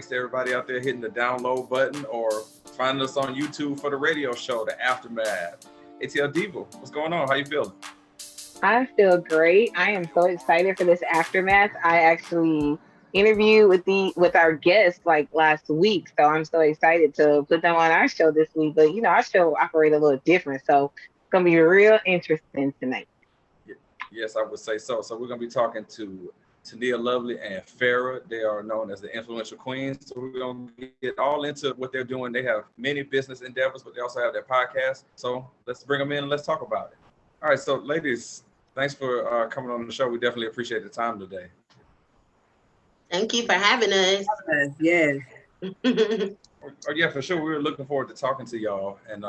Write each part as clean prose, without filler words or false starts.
Thanks to everybody out there hitting the download button or finding us on YouTube for the radio show, The Aftermath. ATL Diva, what's going on? How you feeling? I feel great. I am so excited for this aftermath. I actually interviewed with our guests like last week, so I'm so excited to put them on our show this week. But our show operate a little different, so it's gonna be real interesting tonight. Yes, I would say so. So we're going to be talking to Tenia Lovely and Farrah. They are known as the influential queens. So we're going to get all into what they're doing. They have many business endeavors, but they also have their podcast. So let's bring them in and let's talk about it. All right. So ladies, thanks for coming on the show. We definitely appreciate the time today. Thank you for having us. Yes. Yeah, for sure. We were looking forward to talking to y'all and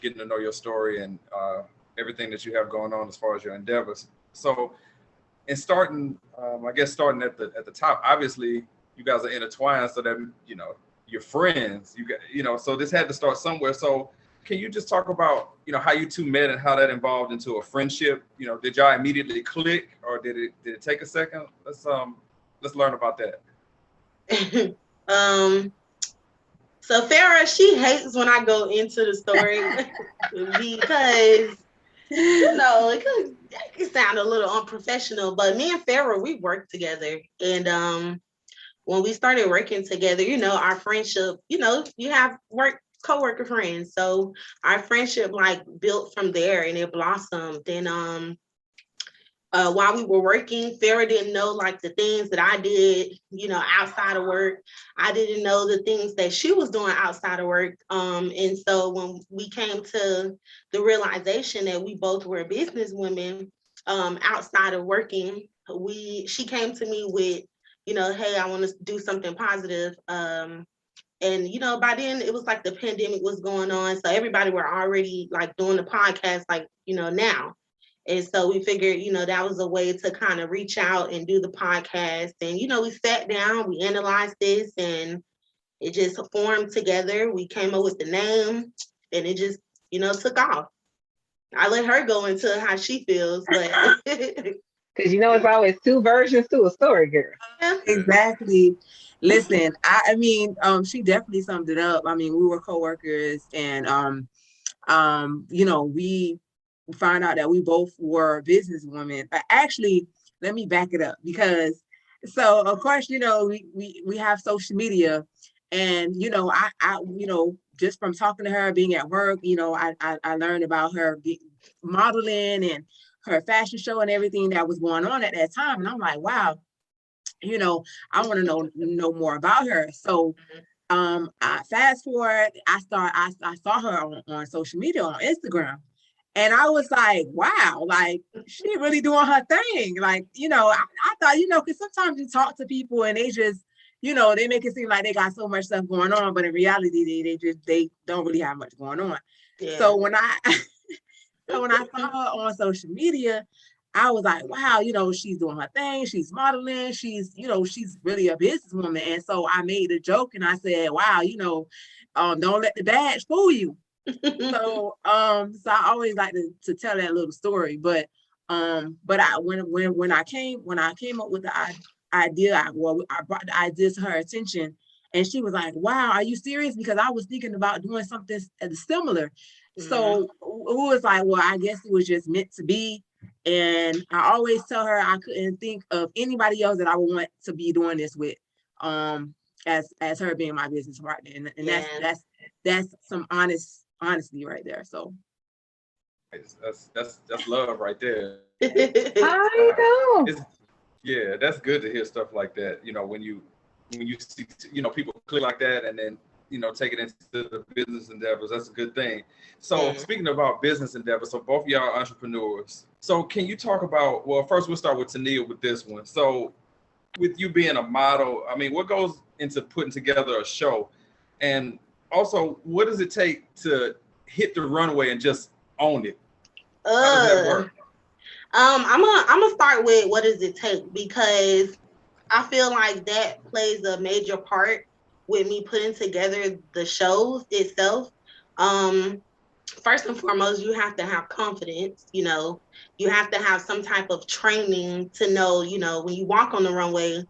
getting to know your story and everything that you have going on as far as your endeavors. So, in starting, I guess starting at the top, obviously you guys are intertwined, so that you're friends. So this had to start somewhere. So, can you just talk about how you two met and how that evolved into a friendship? Did y'all immediately click, or did it take a second? Let's learn about that. So Farrah, she hates when I go into the story because it could sound a little unprofessional, but me and Farrah, we worked together. And when we started working together, our friendship, you have co-worker friends. So our friendship built from there and it blossomed. And while we were working, Farrah didn't know the things that I did, outside of work. I didn't know the things that she was doing outside of work. And so when we came to the realization that we both were business women outside of working, she came to me with, hey, I want to do something positive. And by then it was the pandemic was going on, so everybody were already doing the podcast now. And so we figured, that was a way to kind of reach out and do the podcast. And, we sat down, we analyzed this, and it just formed together. We came up with the name, and it just, took off. I let her go into how she feels, but because it's always two versions to a story, girl. Exactly. Listen, I mean, she definitely summed it up. I mean, we were coworkers, and we found out that we both were businesswomen. Actually, let me back it up, because so of course, we have social media, and I just from talking to her, being at work, I learned about her modeling and her fashion show and everything that was going on at that time, and I'm like, wow, I want to know more about her. So I fast forward, I saw her on social media, on Instagram. And I was like, wow, she really doing her thing. I thought, because sometimes you talk to people and they just, they make it seem like they got so much stuff going on, but in reality, they don't really have much going on. Yeah. So when I saw her on social media, I was like, wow, she's doing her thing. She's modeling. She's really a businesswoman. And so I made a joke and I said, wow, don't let the badge fool you. So I always like to tell that little story, but when I came up with the idea, I brought the idea to her attention, and she was like, wow, are you serious? Because I was thinking about doing something similar. Mm-hmm. So it was like, well, I guess it was just meant to be. And I always tell her I couldn't think of anybody else that I would want to be doing this with, as her being my business partner, and yeah. that's some honesty right there. So that's love right there. I know. Yeah, that's good to hear stuff like that. When you see people click like that, and then take it into the business endeavors, that's a good thing. So speaking about business endeavors, so both of y'all are entrepreneurs. So can you talk about, well, first we'll start with Tenia with this one. So with you being a model, I mean, what goes into putting together a show? And also, what does it take to hit the runway and just own it? How does that work? I'm gonna start with what does it take, because I feel like that plays a major part with me putting together the shows itself. First and foremost, you have to have confidence. You have to have some type of training to know, when you walk on the runway,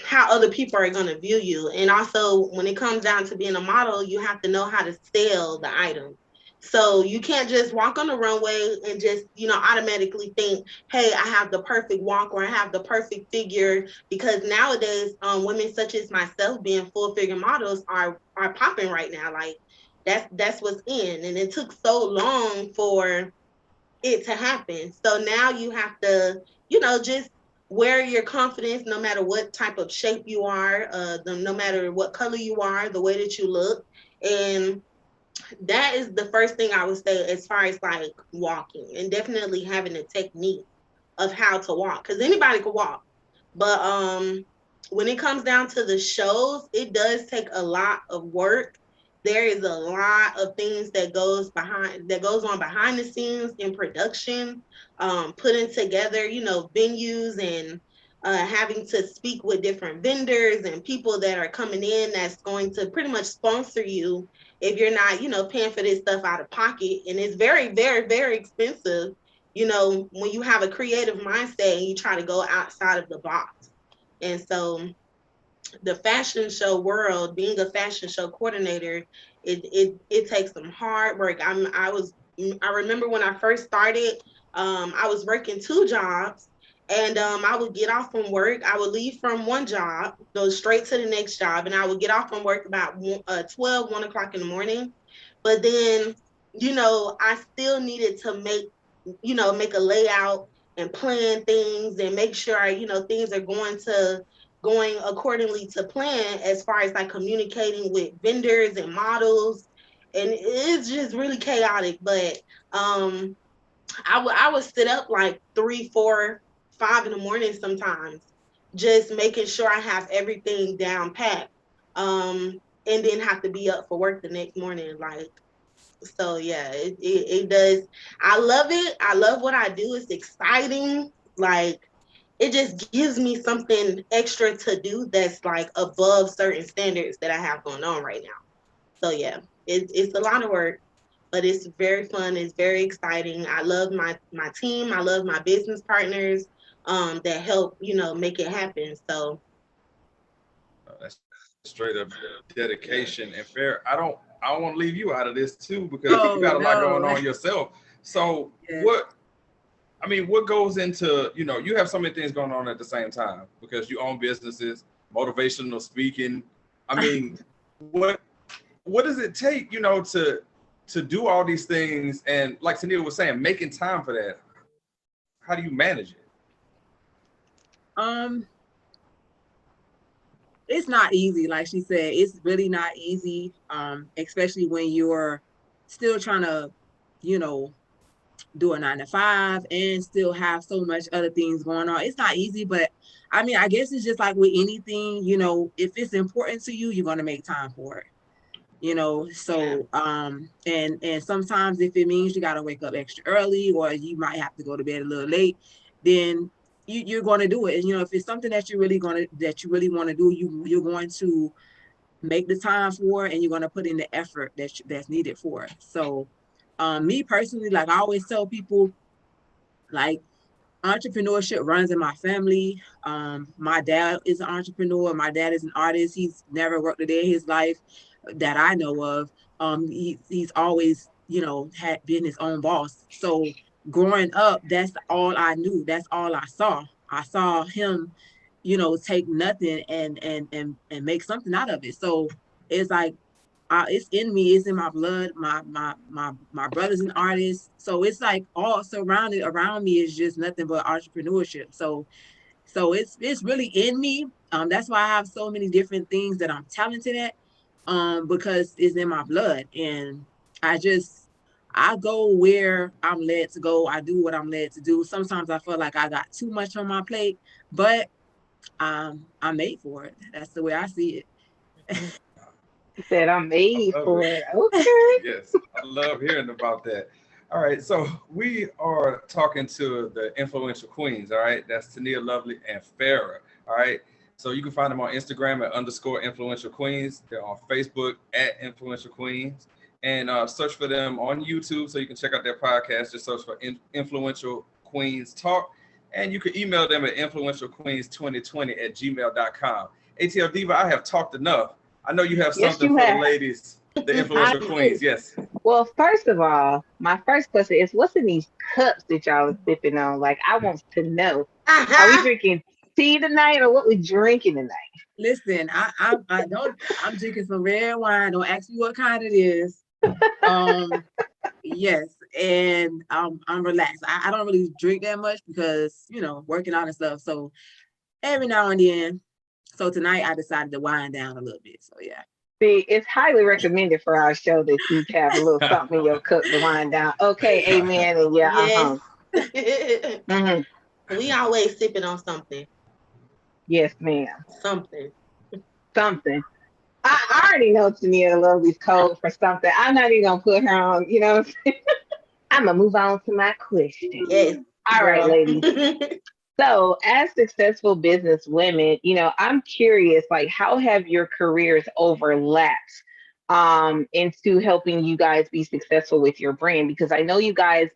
how other people are going to view you. And also when it comes down to being a model, you have to know how to sell the item. So you can't just walk on the runway and just, automatically think, hey, I have the perfect walk or I have the perfect figure, because nowadays women such as myself being full figure models are popping right now. Like that's what's in. And it took so long for it to happen. So now you have to, just wear your confidence no matter what type of shape you are, no matter what color you are, the way that you look. And that is the first thing I would say as far as like walking, and definitely having a technique of how to walk, because anybody can walk. But when it comes down to the shows, it does take a lot of work. There is a lot of things that goes on behind the scenes in production, putting together, venues, and having to speak with different vendors and people that are coming in that's going to pretty much sponsor you if you're not, paying for this stuff out of pocket. And it's very, very, very expensive, when you have a creative mindset and you try to go outside of the box. And so the fashion show world, being a fashion show coordinator, it takes some hard work. I remember when I first started, I was working 2 jobs, and I would get off from work. I would leave from one job, go straight to the next job, and I would get off from work about 1 o'clock in the morning. But then, I still needed to make a layout and plan things and make sure, things are going accordingly to plan, as far as like communicating with vendors and models. And it's just really chaotic. But I would sit up like 3, 4, 5 in the morning sometimes, just making sure I have everything down pat, and then have to be up for work the next morning. Like, so yeah, it does. I love it. I love what I do. It's exciting. Like, it just gives me something extra to do that's like above certain standards that I have going on right now. So yeah, it's a lot of work, but it's very fun. It's very exciting. I love my team. I love my business partners that help, make it happen. So That's straight up dedication. And fair, I don't want to leave you out of this too, because you got a lot going on yourself. So what goes into, you have so many things going on at the same time because you own businesses, motivational speaking. I mean, what does it take, to do all these things? And like Tenia was saying, making time for that. How do you manage it? It's not easy. Like she said, it's really not easy. Especially when you're still trying to, do a 9 to 5 and still have so much other things going on. It's not easy, but I mean, I guess it's just like with anything, if it's important to you, you're going to make time for it. So and sometimes if it means you got to wake up extra early, or you might have to go to bed a little late, then you're going to do it. And if it's something that you really want to do, you're going to make the time for it, and you're going to put in the effort that's needed for it. So me personally, like I always tell people, like, entrepreneurship runs in my family. My dad is an entrepreneur. My dad is an artist. He's never worked a day in his life that I know of. He's always, had been his own boss. So growing up, that's all I knew. That's all I saw. I saw him, take nothing and make something out of it. So it's like, it's in me, it's in my blood. My brother's an artist, so it's like all surrounded around me is just nothing but entrepreneurship. So it's really in me. That's why I have so many different things that I'm talented at, because it's in my blood. And I go where I'm led to go. I do what I'm led to do. Sometimes I feel like I got too much on my plate, but I'm made for it. That's the way I see it. He said, I'm made for it. Okay. Yes, I love hearing about that. All right, so we are talking to the influential queens. All right, that's Tenia Lovely and Farrah. All right, so you can find them on Instagram at _influential queens. They're on Facebook at influential queens, and search for them on YouTube so you can check out their podcast. Just search for Influential Queens Talk. And you can email them at influentialqueens2020@gmail.com. ATL Diva, I have talked enough. I know you have Yes, something you for the have. ladies, the I influential do. queens. Yes. Well, first of all, my first question is, what's in these cups that y'all are sipping on? Like, I want to know. Are we drinking tea tonight, or what we drinking tonight? Listen, I don't. I'm drinking some red wine. Don't ask me what kind it is. Yes, and I'm relaxed. I don't really drink that much because working out and stuff. So every now and then. So tonight I decided to wind down a little bit. So yeah. See, it's highly recommended for our show that you have a little something in your cup to wind down. Okay, amen, and yeah, Yes. Mhm. We always sipping on something. Yes, ma'am. Something. Something. I already know Tenia Lovely's code for something. I'm not even gonna put her on. You know, I'm gonna move on to my question. Yes. All right, girl. ladies. So, as successful business women, I'm curious, like, how have your careers overlapped into helping you guys be successful with your brand? Because I know you guys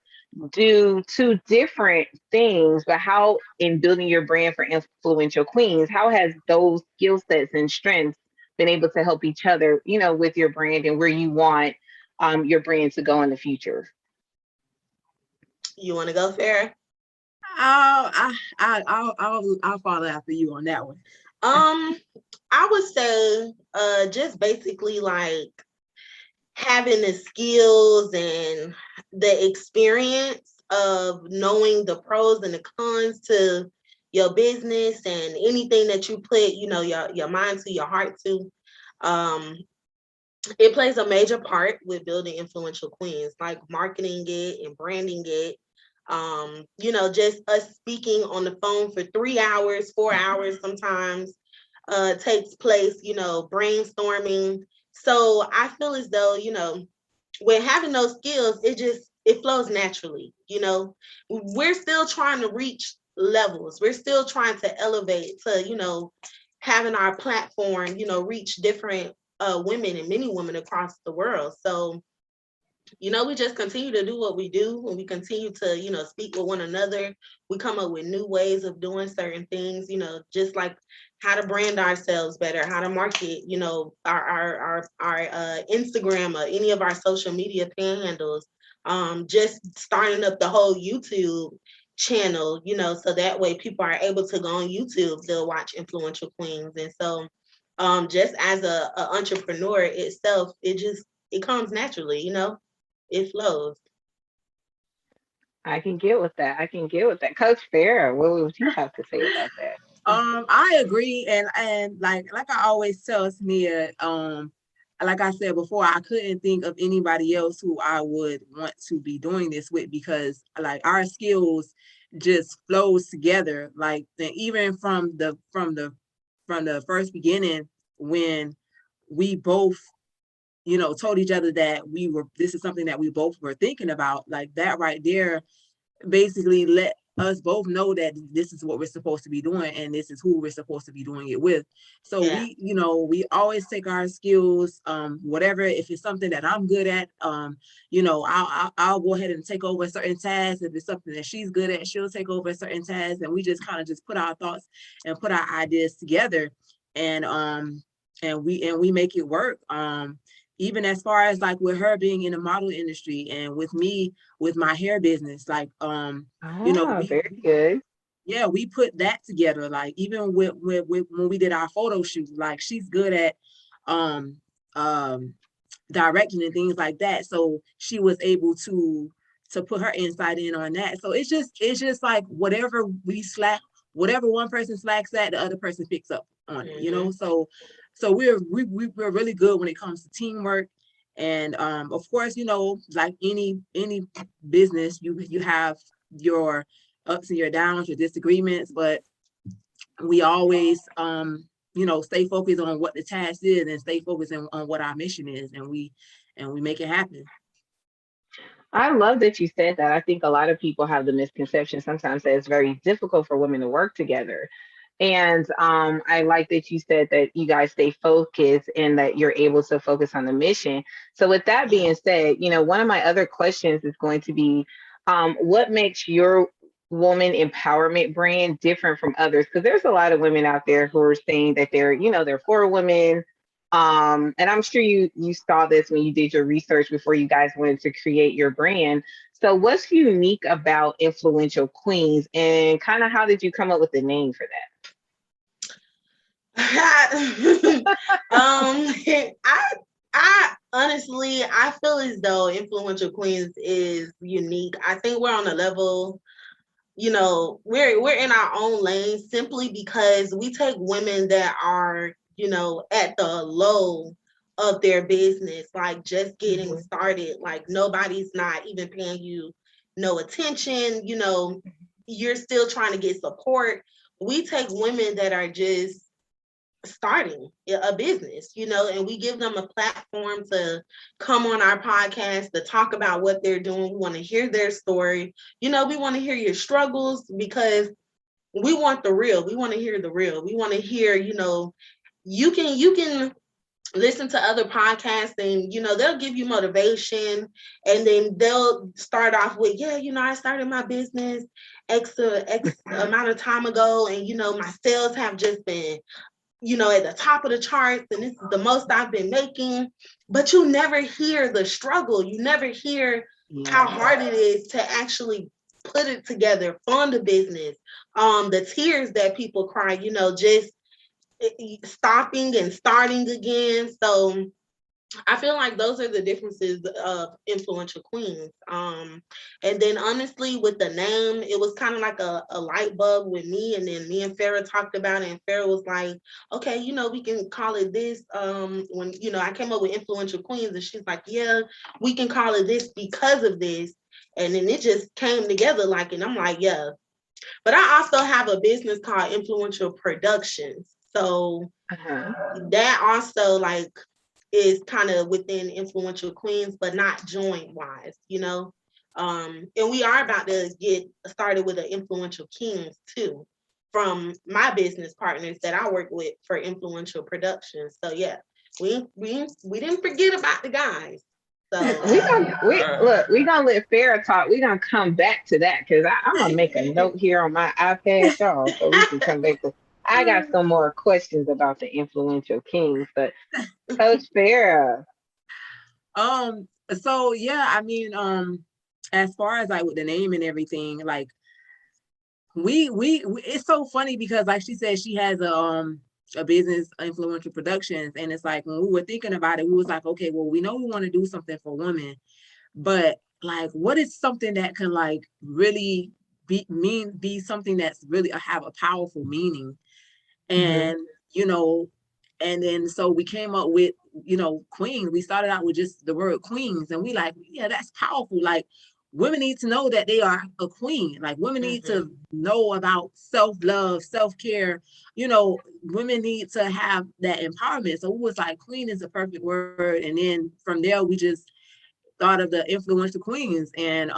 do two different things, but how in building your brand for influential queens, how has those skill sets and strengths been able to help each other, with your brand and where you want your brand to go in the future? You want to go, Farrah? I'll follow after you on that one. I would say just basically like having the skills and the experience of knowing the pros and the cons to your business and anything that you put, your mind to, your heart to. It plays a major part with building influential queens, like marketing it and branding it. Just us speaking on the phone for 3 hours, 4 hours sometimes takes place, brainstorming. So I feel as though, when having those skills, it flows naturally. We're still trying to reach levels. We're still trying to elevate to, having our platform, reach different women and many women across the world. So we just continue to do what we do, and we continue to, speak with one another. We come up with new ways of doing certain things, just like how to brand ourselves better, how to market, our Instagram or any of our social media handles. Just starting up the whole YouTube channel, so that way people are able to go on YouTube, they'll watch influential queens. And so just as a entrepreneur itself, it comes naturally, it flows. I can get with that. Coach Farrah, what would you have to say about that? I agree, and like I always tell Tenia, like I said before, I couldn't think of anybody else who I would want to be doing this with, because like our skills just flows together. Like even from the first beginning, when we both told each other that this is something that we both were thinking about, like that right there basically let us both know that this is what we're supposed to be doing and this is who we're supposed to be doing it with. So yeah. we always take our skills, whatever, if it's something that I'm good at, I'll go ahead and take over certain tasks. If it's something that she's good at, she'll take over certain tasks, and we just kind of just put our thoughts and put our ideas together, and we make it work. Even as far as like with her being in the model industry, and with me with my hair business, like very good. Yeah, we put that together. Like even with when we did our photo shoot, like she's good at directing and things like that. So she was able to put her insight in on that. So it's just like whatever one person slacks at, the other person picks up on it, So we're really good when it comes to teamwork. And of course, like any business, you have your ups and your downs, your disagreements, but we always stay focused on what the task is and stay focused on what our mission is, and we make it happen. I love that you said that. I think a lot of people have the misconception sometimes that it's very difficult for women to work together. And I like that you said that you guys stay focused and that you're able to focus on the mission. So with that being said, one of my other questions is going to be, what makes your woman empowerment brand different from others? Because there's a lot of women out there who are saying that they're, they're for women. And I'm sure you saw this when you did your research before you guys wanted to create your brand. So what's unique about Influential Queens, and kind of how did you come up with the name for that? I honestly, I feel as though Influential Queens is unique. I think we're on a level, we're in our own lane simply because we take women that are, at the low of their business, like just getting started, like nobody's not even paying you no attention, you're still trying to get support. We take women that are just starting a business, and we give them a platform to come on our podcast to talk about what they're doing. We want to hear their story. We want to hear your struggles because we want the real. We want to hear the real. We want to hear, you can listen to other podcasts and, they'll give you motivation, and then they'll start off with, I started my business X amount of time ago, and, my sales have just been at the top of the charts, and this is the most I've been making. But you never hear the struggle. You never hear how hard it is to actually put it together, fund a business. The tears that people cry, just stopping and starting again. So I feel like those are the differences of Influential Queens. And then honestly, with the name, it was kind of like a light bulb with me. And then me and Farrah talked about it, and Farrah was like, okay, we can call it this. When, I came up with Influential Queens, and she's like, yeah, we can call it this because of this. And then it just came together and I'm like, yeah. But I also have a business called Influential Productions. So that also is kind of within Influential Queens, but not joint wise, and we are about to get started with an Influential Kings too, from my business partners that I work with for Influential Productions. So yeah, we didn't forget about the guys. So we gonna let Farrah talk. We gonna come back to that because I'm gonna make a note here on my iPad, y'all, so we can come back to. I got some more questions about the Influential Kings, but Coach Farrah. So yeah, I mean, as far as with the name and everything, we it's so funny because she said she has a business, Influential Productions, and it's when we were thinking about it, we was like, okay, well, we know we want to do something for women, but what is something that can really be something that's really have a powerful meaning. And and then so we came up with queen. We started out with just the word queens, and we yeah, that's powerful. Women need to know that they are a queen. Women need to know about self-love, self-care. Women need to have that empowerment. So it was queen is the perfect word. And then from there, we just thought of the Influential Queens, and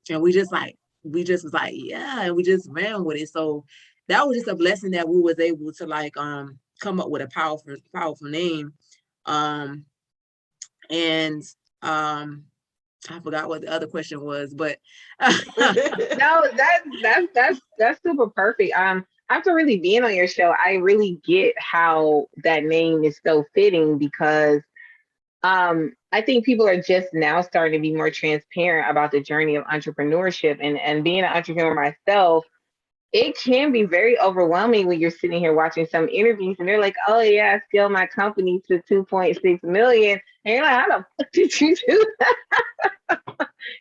we just was yeah, and we just ran with it. So that was just a blessing that we was able to come up with a powerful name. And I forgot what the other question was, but no, that's super perfect. After really being on your show, I really get how that name is so fitting because I think people are just now starting to be more transparent about the journey of entrepreneurship, and being an entrepreneur myself, it can be very overwhelming when you're sitting here watching some interviews and they're like, oh yeah, I scaled my company to 2.6 million. And you're like, how the fuck did you do that?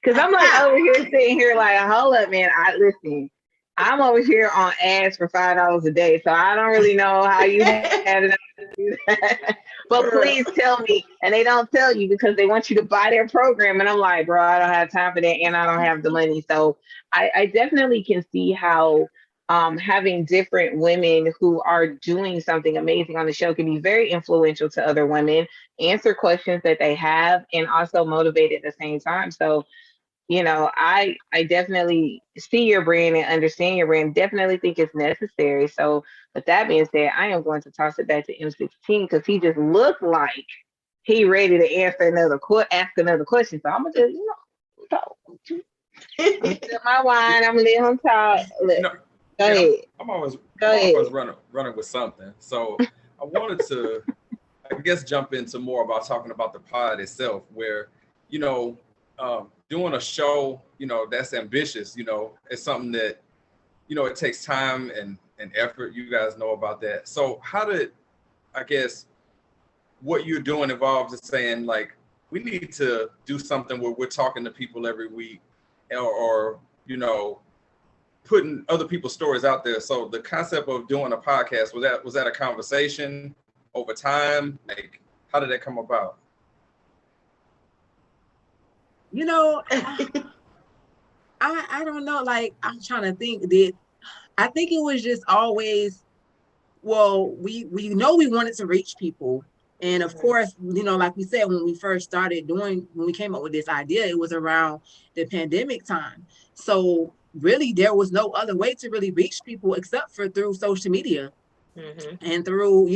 Because I'm over here sitting here hold up, man. Listen, I'm over here on ads for $5 a day. So I don't really know how you had enough to do that. But please tell me. And they don't tell you because they want you to buy their program. And I'm like, bro, I don't have time for that. And I don't have the money. So I definitely can see how having different women who are doing something amazing on the show can be very influential to other women, answer questions that they have, and also motivate at the same time. So, I definitely see your brand and understand your brand, definitely think it's necessary. So with that being said, I am going to toss it back to M-16 because he just looked like he ready to ask another question. So I'm going to just, I'm still my wine. I'm gonna let him talk. Look, know, go yeah, ahead. I'm always Go ahead. running with something. So I wanted to, I guess, jump into more about talking about the pod itself, where, you know, doing a show, that's ambitious, it's something that, it takes time and effort. You guys know about that. So how did, I guess, what you're doing involves is saying, like, we need to do something where we're talking to people every week, or putting other people's stories out there. So the concept of doing a podcast, was that a conversation over time? Like, how did that come about? I don't know. Like, I'm trying to think. I think it was just always, well, we know we wanted to reach people. And of course, like we said, when we first started when we came up with this idea, it was around the pandemic time. So really, there was no other way to really reach people except for through social media. Mm-hmm. And through,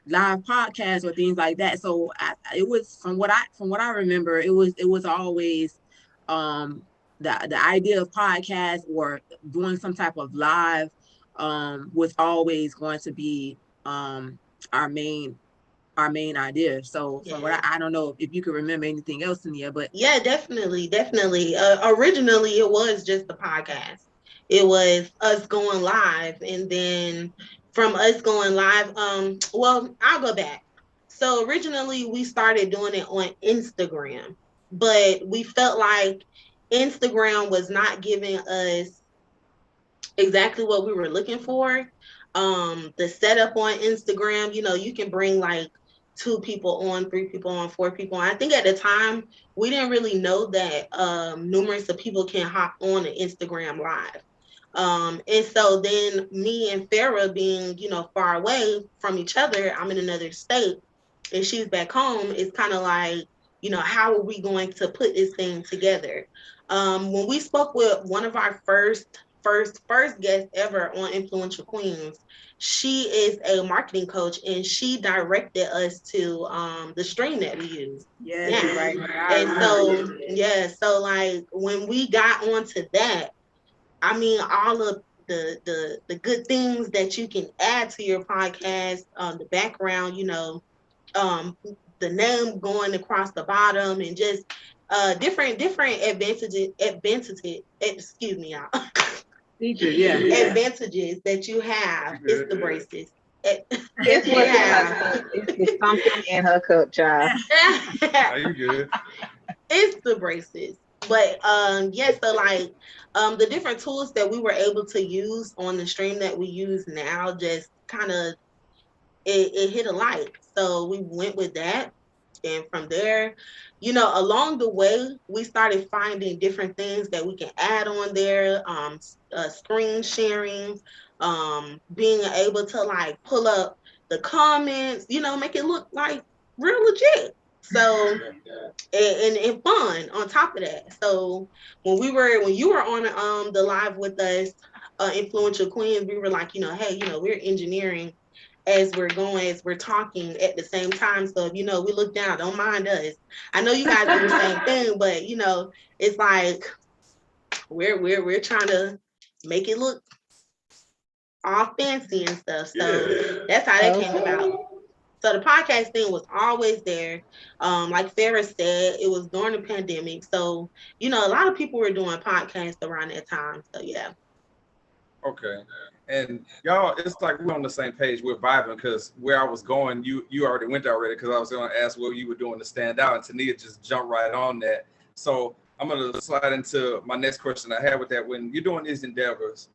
live podcasts or things like that. So it was, from what I remember, it was always the idea of podcast or doing some type of live was always going to be our main idea. So from what I don't know if you could remember anything else, Tenia, but yeah, definitely. Originally, it was just the podcast. It was us going live, and then from us going live, well, I'll go back. So originally, we started doing it on Instagram, but we felt like Instagram was not giving us exactly what we were looking for. The setup on Instagram, you can bring like 2 people on, 3 people on, 4 people on. I think at the time we didn't really know that numerous of people can hop on an Instagram live. And so then me and Farrah being, far away from each other, I'm in another state and she's back home, it's kind of like, how are we going to put this thing together? When we spoke with one of our first guest ever on Influential Queens, she is a marketing coach and she directed us to the stream that we use. Yeah. Right. And so like when we got onto that, I mean, all of the good things that you can add to your podcast, the background, the name going across the bottom, and just different advantages, excuse me, y'all. Advantages that you have. It's the braces. It's something in her cup, child. Are you good? It's the braces. But so like the different tools that we were able to use on the stream that we use now just kind of it hit a like. So we went with that. And from there, along the way, we started finding different things that we can add on there, screen sharing, being able to like pull up the comments, make it look like real legit. So, and fun on top of that. So when you were on the live with us, Influential Queens, we were like, hey, we're engineering as we're talking at the same time. So if we look down, don't mind us. I know you guys do the same thing, but it's like we're trying to make it look all fancy and stuff. So that's how that came about. So the podcast thing was always there. Like Farrah said, it was during the pandemic. So, a lot of people were doing podcasts around that time. So yeah. Okay. And y'all, it's like we're on the same page. We're vibing because where I was going, you already went there already, because I was going to ask what you were doing to stand out, and Tenia just jumped right on that. So I'm going to slide into my next question I had with that. When you're doing these endeavors,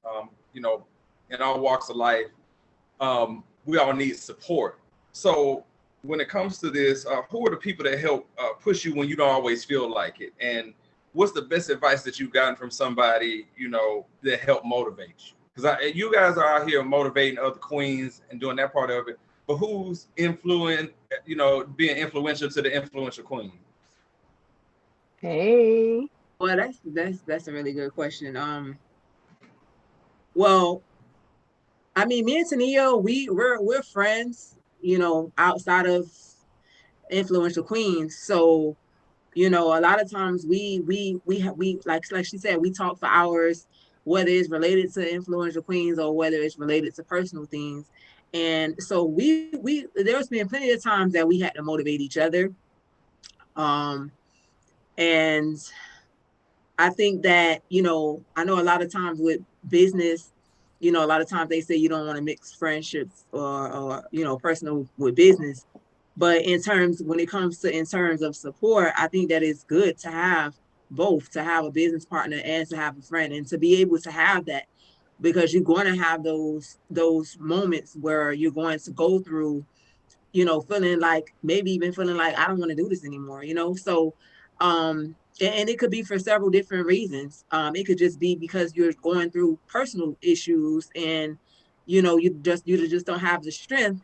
in all walks of life, we all need support. So when it comes to this, who are the people that help push you when you don't always feel like it? And what's the best advice that you've gotten from somebody, that helped motivate you? Because you guys are out here motivating other queens and doing that part of it. But who's being influential to the influential queen? Hey. Well, that's a really good question. Well, I mean, me and Tenia, we're friends, outside of Influential Queens. So, You know, a lot of times we like she said, we talk for hours, whether it's related to influential queens or whether it's related to personal things. And so there's been plenty of times that we had to motivate each other. And I think that, you know, I know a lot of times with business, you know, a lot of times they say you don't want to mix friendships or you know, personal with business. But when it comes to in terms of support, I think that it's good to have both, to have a business partner and to have a friend, and to be able to have that, because you're going to have those moments where you're going to go through, you know, feeling like, maybe even feeling like, I don't want to do this anymore, you know? So, and it could be for several different reasons. It could just be because you're going through personal issues, and, you know, you just don't have the strength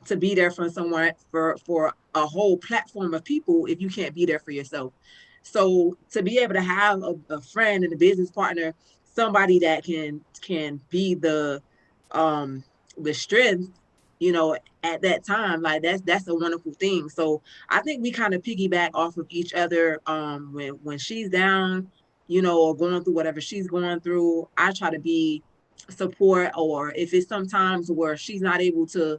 to be there for someone, for a whole platform of people, if you can't be there for yourself. So to be able to have a friend and a business partner, somebody that can be the strength, you know, at that time, like that's a wonderful thing. So I think we kind of piggyback off of each other. When she's down, you know, or going through whatever she's going through, I try to be support. Or if it's sometimes where she's not able to,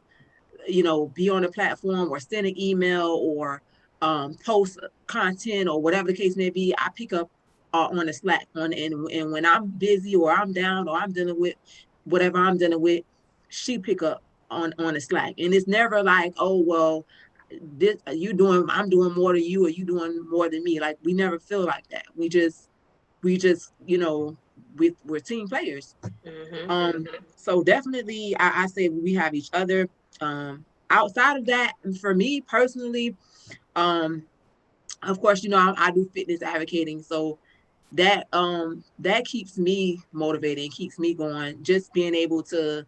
you know, be on the platform or send an email or post content or whatever the case may be, I pick up on the Slack and when I'm busy or I'm down or I'm dealing with whatever I'm dealing with, she pick up on the Slack. And it's never like, oh, well, I'm doing more than you, or you doing more than me. Like, we never feel like that. We just, you know, we're team players. So definitely I say we have each other. Outside of that, for me personally, of course, you know, I do fitness advocating, so that keeps me motivated and keeps me going, just being able to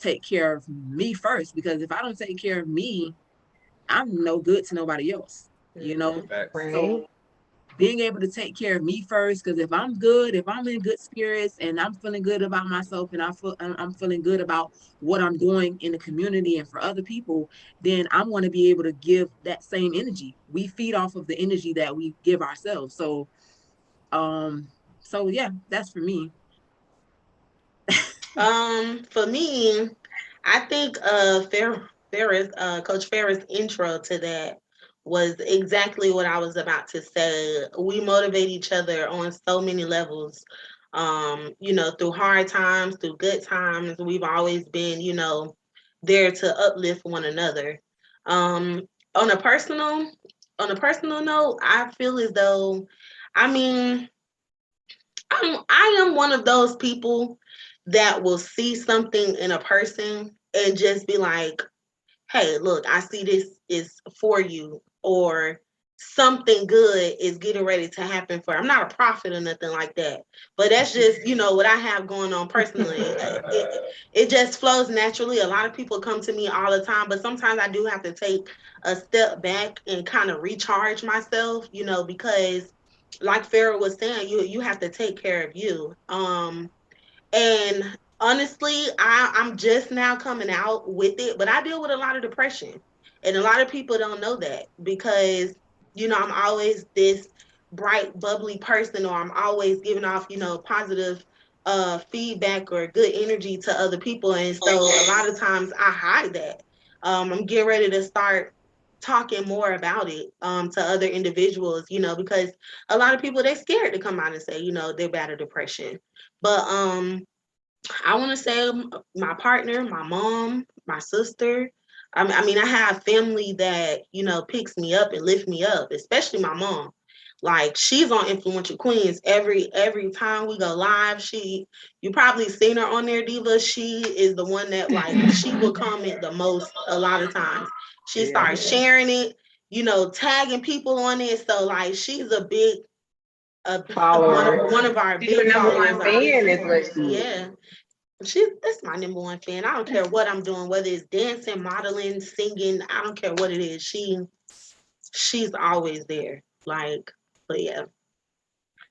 take care of me first, because if I don't take care of me, I'm no good to nobody else, you know. Right. So being able to take care of me first, because if I'm good, if I'm in good spirits and I'm feeling good about myself, and I'm feeling good about what I'm doing in the community and for other people, then I'm going to be able to give that same energy. We feed off of the energy that we give ourselves. So yeah, that's for me. For me, I think Coach Farrah's intro to that was exactly what I was about to say. We motivate each other on so many levels. You know, through hard times, through good times, we've always been, you know, there to uplift one another. On a personal note, I feel as though, I mean, I am one of those people that will see something in a person and just be like, hey, look, I see this is for you, or something good is getting ready to happen for. I'm not a prophet or nothing like that, but that's just, you know, what I have going on personally. It just flows naturally. A lot of people come to me all the time, but sometimes I do have to take a step back and kind of recharge myself, you know, because like Farrah was saying, you have to take care of you. And honestly, I'm just now coming out with it, but I deal with a lot of depression. And a lot of people don't know that because, you know, I'm always this bright, bubbly person, or I'm always giving off, you know, positive feedback or good energy to other people. And so a lot of times I hide that. I'm getting ready to start talking more about it to other individuals, you know, because a lot of people, they're scared to come out and say, you know, they're bad at depression. But I want to say my partner, my mom, my sister. I mean, I have family that, you know, picks me up and lift me up, especially my mom. Like, she's on Influential Queens every time we go live. You probably seen her on there, Diva. She is the one that, like, she will comment the most a lot of times. She starts sharing it, you know, tagging people on it. So, like, she's a big Follower. one of our She's the big number followers. one fan, is what she is. Yeah. That's my number one fan. I don't care what I'm doing, whether it's dancing, modeling, singing, I don't care what it is. She's always there. Like, but yeah.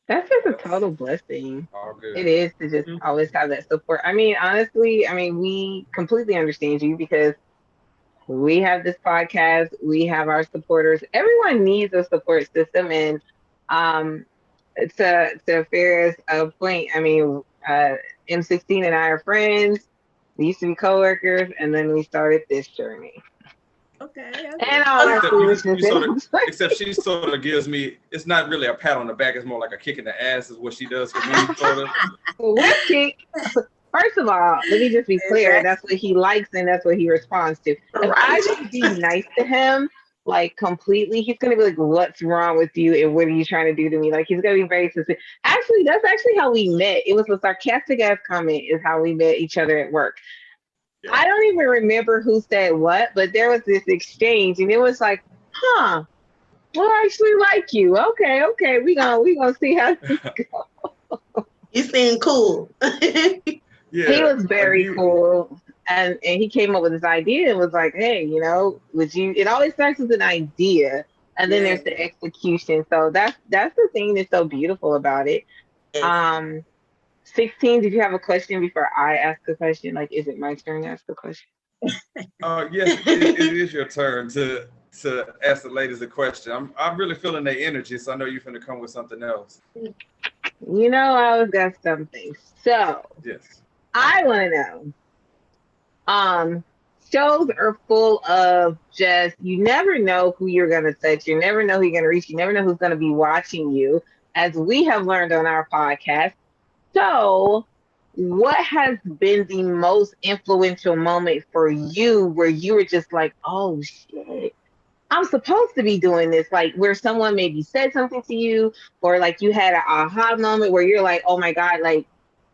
That's just a total blessing. All good. It is to just always have that support. I mean, honestly, I mean, we completely understand you because we have this podcast, we have our supporters. Everyone needs a support system, and um, to Farrah's point, I mean, M-16 and I are friends. We used to be coworkers, and then we started this journey. Okay. And all our foolishness. Except she sort of gives me, it's not really a pat on the back, it's more like a kick in the ass is what she does for me, sort of. What kick? First of all, let me just be clear. That's what he likes and that's what he responds to. If I just be nice to him, like completely, he's gonna be like, "What's wrong with you? And what are you trying to do to me?" Like he's gonna be very specific. Actually, that's actually how we met. It was a sarcastic ass comment is how we met each other at work. Yeah. I don't even remember who said what, but there was this exchange, and it was like, "Huh? Well, I actually like you. Okay. We gonna see how this goes." You seem cool. Yeah, he was very cool, and he came up with this idea and was like, "Hey, you know, would you?" It always starts with an idea, and then there's the execution. So that's the thing that's so beautiful about it. 16. Did you have a question before I ask a question? Like, is it my turn to ask a question? Yes, it is your turn to ask the ladies a question. I'm really feeling their energy, so I know you're finna come with something else. You know, I always got something. So yes. I want to know, shows are full of just, you never know who you're going to touch. You never know who you're going to reach. You never know who's going to be watching you, as we have learned on our podcast. So what has been the most influential moment for you where you were just like, oh shit, I'm supposed to be doing this, like where someone maybe said something to you, or like you had an aha moment where you're like, oh my God, like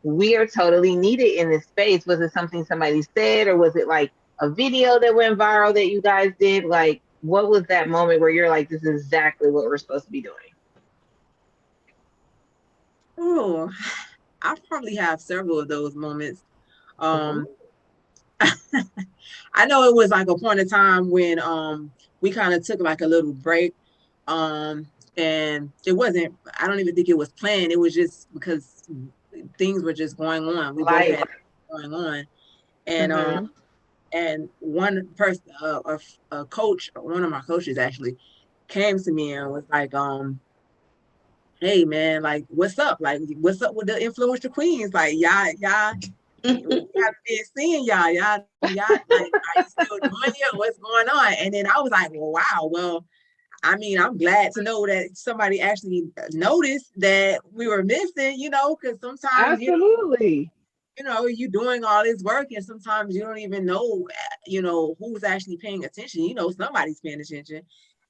we are totally needed in this space. Was it something somebody said, or was it like a video that went viral that you guys did? Like, what was that moment where you're like, this is exactly what we're supposed to be doing? Oh, I probably have several of those moments. I know it was like a point of time when we kind of took like a little break. And it wasn't, I don't even think it was planned. It was just because things were just going on. We both had going on. And and one person, a coach, one of my coaches actually came to me and was like, hey man, like what's up? Like what's up with the influential queens? Like y'all we haven't been seeing y'all like, are you still doing it? What's going on? And then I was like, well, wow, well, I mean, I'm glad to know that somebody actually noticed that we were missing, you know, because sometimes absolutely, you know, you're doing all this work and sometimes you don't even know, you know, who's actually paying attention. You know, somebody's paying attention.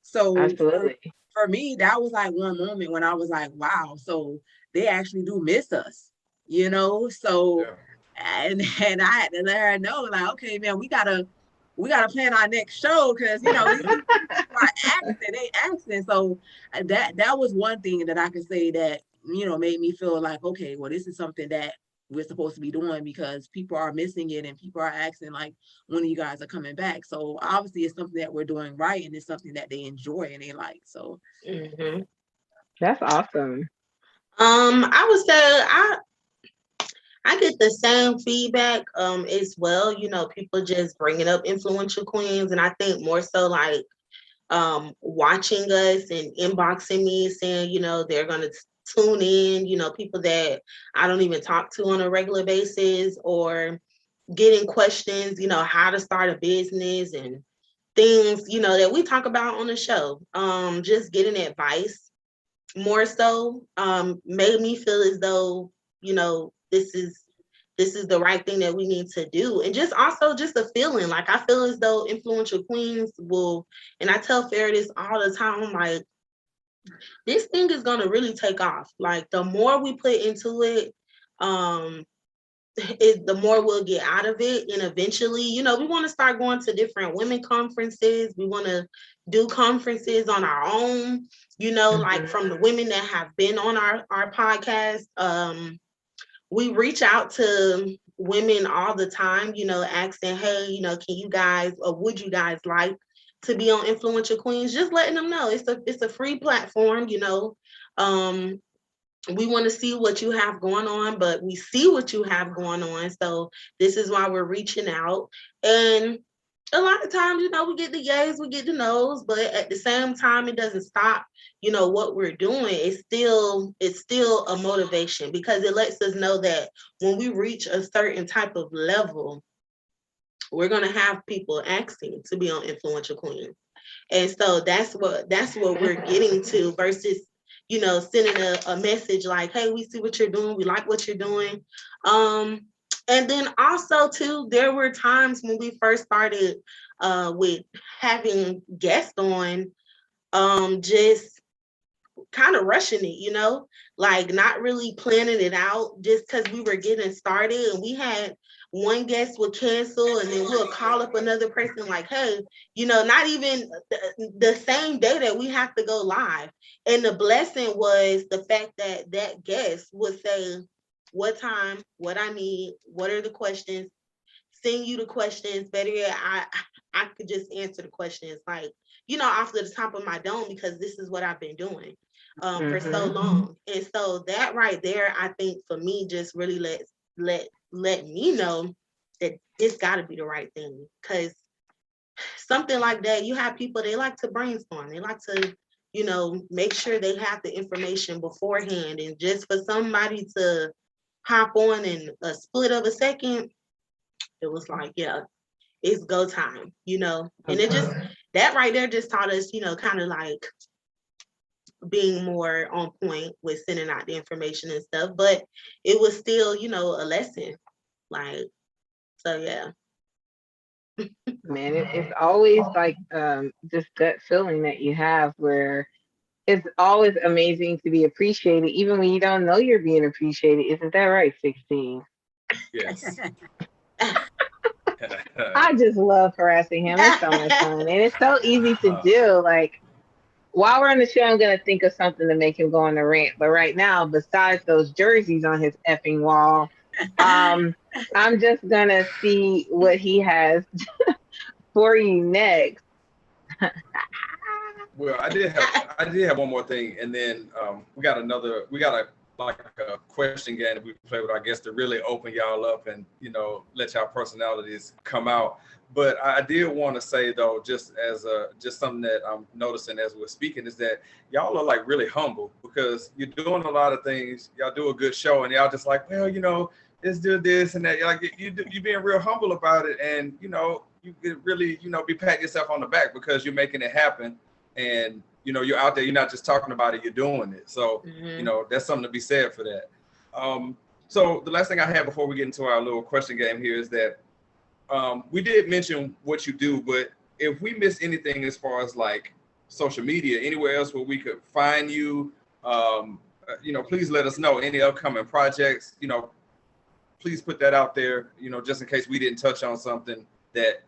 So absolutely. For me, that was like one moment when I was like, wow, so they actually do miss us, you know? So, and I had to let her know, like, okay, man, we gotta plan our next show because, you know, they asking. So that was one thing that I could say that, you know, made me feel like, okay, well, this is something that we're supposed to be doing because people are missing it and people are asking like when you guys are coming back. So obviously it's something that we're doing right and it's something that they enjoy and they like. So that's awesome. I would say I get the same feedback as well. You know, people just bringing up influential queens, and I think more so like watching us and inboxing me saying, you know, they're gonna tune in, you know, people that I don't even talk to on a regular basis, or getting questions, you know, how to start a business and things, you know, that we talk about on the show. Just getting advice more so made me feel as though, you know, this is the right thing that we need to do. And just also just a feeling, like I feel as though influential queens will, and I tell Farrah this all the time, I'm like, this thing is gonna really take off. Like the more we put into it, the more we'll get out of it. And eventually, you know, we want to start going to different women conferences. We want to do conferences on our own, you know, like from the women that have been on our podcast. We reach out to women all the time, you know, asking, hey, you know, can you guys, or would you guys like to be on Influential Queens? Just letting them know it's a free platform, you know. We want to see what you have going on, but we see what you have going on. So this is why we're reaching out. And a lot of times, you know, we get the yays, we get the no's, but at the same time, it doesn't stop, you know, what we're doing. It's still a motivation, because it lets us know that when we reach a certain type of level, we're gonna have people asking to be on Influential Queens. And so that's what we're getting to, versus, you know, sending a message like, hey, we see what you're doing, we like what you're doing. And then also too, there were times when we first started with having guests on, just kind of rushing it, you know, like not really planning it out, just because we were getting started, and we had one guest would cancel, and then we'll call up another person like, hey, you know, not even the same day that we have to go live. And the blessing was the fact that that guest would say what time, what I need, what are the questions, send you the questions. Better yet, I could just answer the questions, like, you know, off the top of my dome, because this is what I've been doing for so long. And so that right there, I think for me, just really let me know that it's got to be the right thing. Because something like that, you have people, they like to brainstorm, they like to, you know, make sure they have the information beforehand. And just for somebody to hop on in a split of a second, it was like, yeah, it's go time, you know. And it just, that right there just taught us, you know, kind of like being more on point with sending out the information and stuff. But it was still, you know, a lesson. Like, so yeah. Man, it's always like just that feeling that you have where it's always amazing to be appreciated, even when you don't know you're being appreciated. Isn't that right, 16? Yes. I just love harassing him. It's so much fun. And it's so easy to do. Like, while we're on the show, I'm going to think of something to make him go on the rant. But right now, besides those jerseys on his effing wall, I'm just going to see what he has for you next. Well, I did have one more thing, and then we got a question game that we play with our guests to really open y'all up and, you know, let y'all personalities come out. But I did want to say though, just something that I'm noticing as we're speaking, is that y'all are like really humble, because you're doing a lot of things. Y'all do a good show, and y'all just like, well, you know, let's do this and that. Like you being real humble about it, and you know, you could really, you know, be patting yourself on the back because you're making it happen. And, you know, you're out there, you're not just talking about it, you're doing it. So, you know, that's something to be said for that. So the last thing I have before we get into our little question game here is that we did mention what you do, but if we miss anything as far as like social media, anywhere else where we could find you, you know, please let us know any upcoming projects, you know, please put that out there, you know, just in case we didn't touch on something that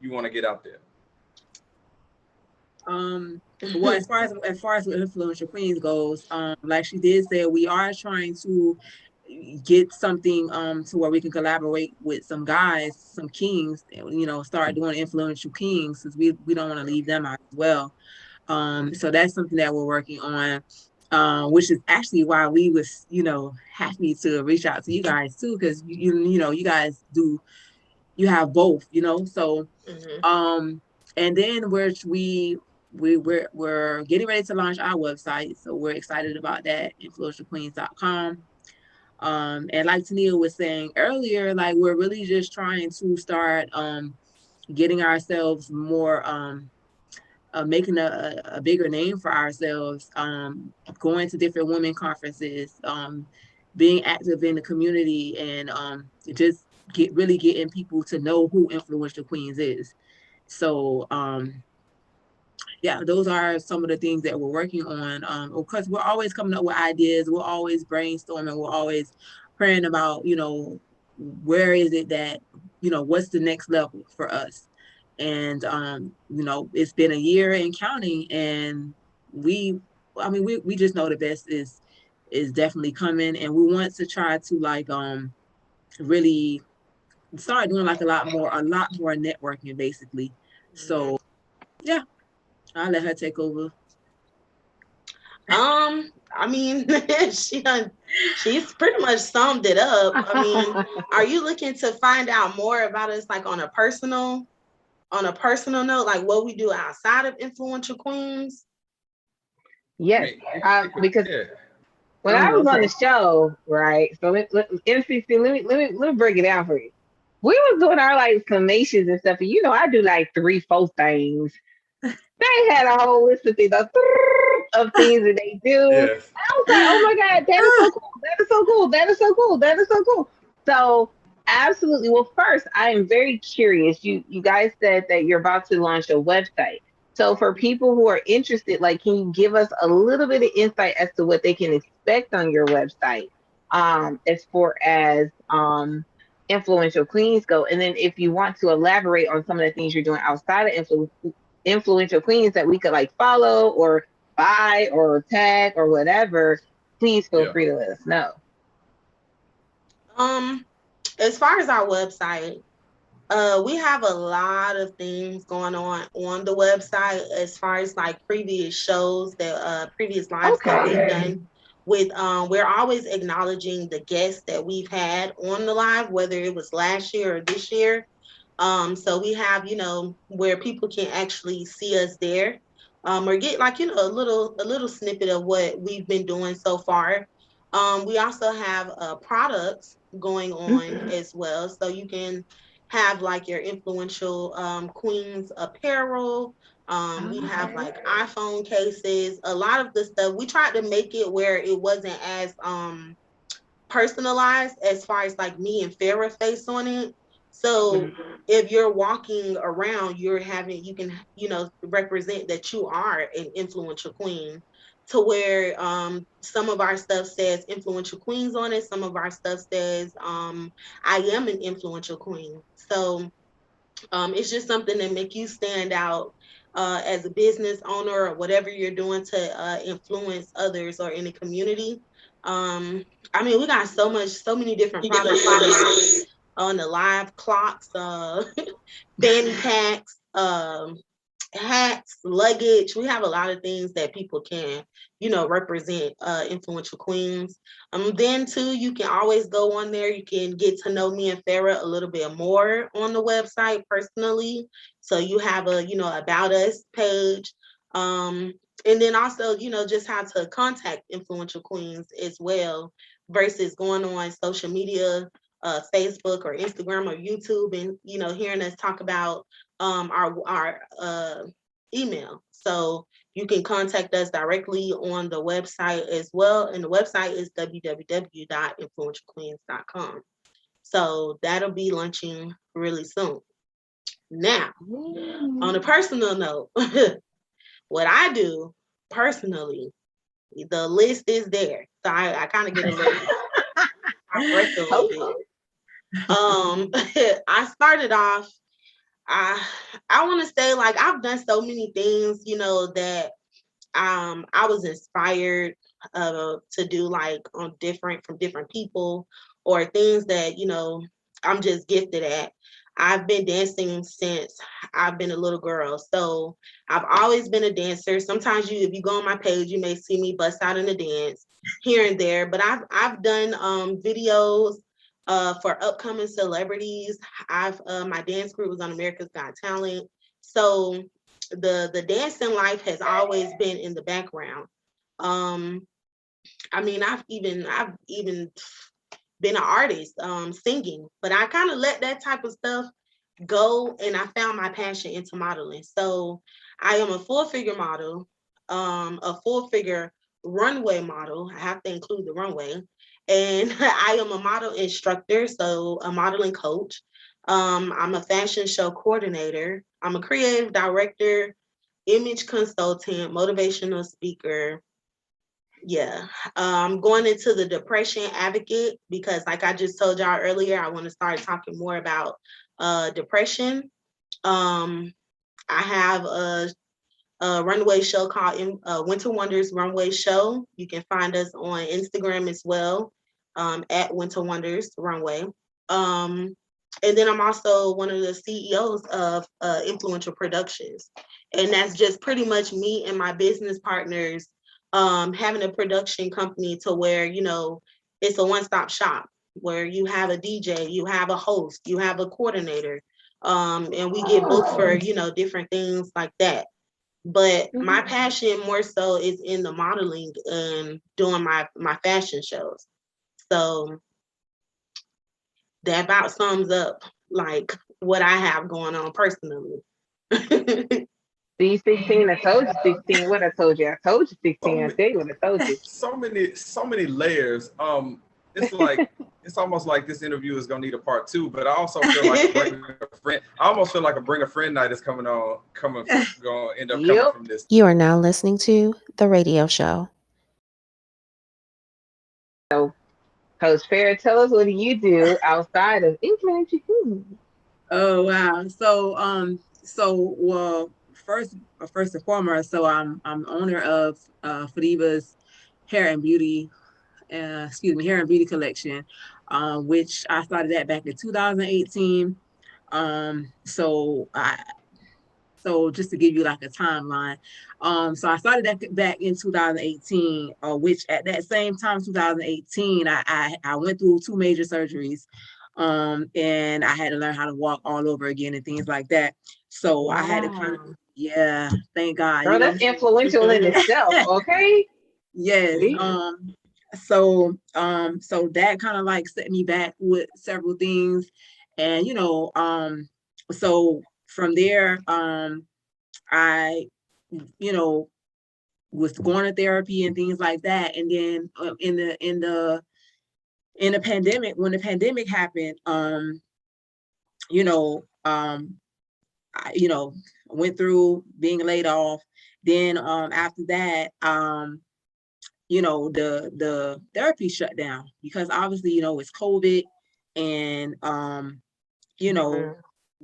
you want to get out there. Well, as far as what Influential Queens goes, like she did say, we are trying to get something to where we can collaborate with some guys, some kings, you know, start doing Influential Kings, because we don't want to leave them out as well. So that's something that we're working on, which is actually why we was, you know, happy to reach out to you guys too, because you know, you guys you have both, you know. So and then we're getting ready to launch our website, so we're excited about that, influentialqueens.com. And like Tenia was saying earlier, like we're really just trying to start getting ourselves more making a bigger name for ourselves, going to different women conferences, being active in the community, and just really getting people to know who Influential Queens is. So yeah, those are some of the things that we're working on. Of course, we're always coming up with ideas. We're always brainstorming. We're always praying about, you know, where is it that, you know, what's the next level for us? And, you know, it's been a year and counting, and we just know the best is definitely coming. And we want to try to like, really start doing like a lot more networking basically. So yeah, I'll let her take over. I mean, she's pretty much summed it up. I mean, are you looking to find out more about us, like on a personal on a personal note, like what we do outside of Influential Queens? Yes, because yeah. when Oh, I was on okay. the show, right? So MCC, let me break it down for you. We was doing our like summations and stuff, and you know I do like 3-4 things. They had a whole list of things, of things that they do. Yes. I was like, oh my God, that is so cool. That is so cool. That is so cool. That is so cool. So absolutely. Well, first, I am very curious. You guys said that you're about to launch a website. So for people who are interested, like, can you give us a little bit of insight as to what they can expect on your website, as far as influential queens go? And then if you want to elaborate on some of the things you're doing outside of influential queens that we could like follow or buy or tag or whatever, please feel Yeah. free to let us know. As far as our website, we have a lot of things going on the website as far as like previous shows that previous lives that we've done with we're always acknowledging the guests that we've had on the live, whether it was last year or this year. So we have, you know, where people can actually see us there, or get like, you know, a little snippet of what we've been doing so far. We also have products going on as well, so you can have like your influential queens apparel. We have like iPhone cases. A lot of the stuff we tried to make it where it wasn't as personalized as far as like me and Farrah face on it. So if you're walking around, you can, you know, represent that you are an influential queen, to where some of our stuff says influential queens on it. Some of our stuff says I am an influential queen. So it's just something that make you stand out as a business owner or whatever you're doing to influence others or in the community. I mean, we got so many different products on the live clocks, fanny packs, hats, luggage. We have a lot of things that people can, you know, represent influential queens. Then too, you can always go on there. You can get to know me and Farrah a little bit more on the website personally. So you have a, you know, about us page. And then also, you know, just how to contact influential queens as well, versus going on social media, Facebook or Instagram or YouTube, and, you know, hearing us talk about our email. So you can contact us directly on the website as well. And the website is www.influentialqueens.com. So that'll be launching really soon. Now, on a personal note, what I do personally, the list is there. So I kind of get a little I break a little bit. I started off, I want to say, like, I've done so many things, you know, that I was inspired to do, like, on from different people, or things that, you know, I'm just gifted at. I've been dancing since I've been a little girl, so I've always been a dancer. Sometimes if you go on my page, you may see me bust out in a dance here and there. But I've done videos for upcoming celebrities. My dance group was on America's Got Talent, so the dancing life has always been in the background. I mean, I've even been an artist, singing, but I kind of let that type of stuff go, and I found my passion into modeling. So I am a full-figure model, a full-figure runway model. I have to include the runway. And I am a model instructor, so a modeling coach. I'm a fashion show coordinator. I'm a creative director, image consultant, motivational speaker. Yeah. I'm going into the depression advocate because, like I just told y'all earlier, I want to start talking more about depression. I have a runway show called Winter Wonders Runway Show. You can find us on Instagram as well, at Winter Wonders Runway. And then I'm also one of the CEOs of Influential Productions. And that's just pretty much me and my business partners having a production company to where, you know, it's a one-stop shop where you have a DJ, you have a host, you have a coordinator, And we get booked for, you know, different things like that. But my passion more so is in the modeling and doing my fashion shows. So that about sums up like what I have going on personally. See, 16, I told you 16. What I told you? I told you 16. I tell you what I told you. So many layers. It's like it's almost like this interview is gonna need a part 2, but I also feel like bring a friend. I almost feel like a bring a friend night is gonna end up coming from this. You are now listening to The Radio Show. So, Coach Farrah, tell us, what do you do outside of England? Oh wow. Well, first and foremost, so I'm owner of Fadiva's hair and beauty collection, which I started that back in 2018. So just to give you like a timeline, so I started that back in 2018, which at that same time, 2018, I went through 2 major surgeries, and I had to learn how to walk all over again and things like that. So I had to kind of, thank God. Girl, that's influential in itself, okay? Yes. So that kind of like set me back with several things, and so from there, I, was going to therapy and things like that, and then in the pandemic, when the pandemic happened, I went through being laid off. Then after that, the therapy shut down because obviously, it's COVID, and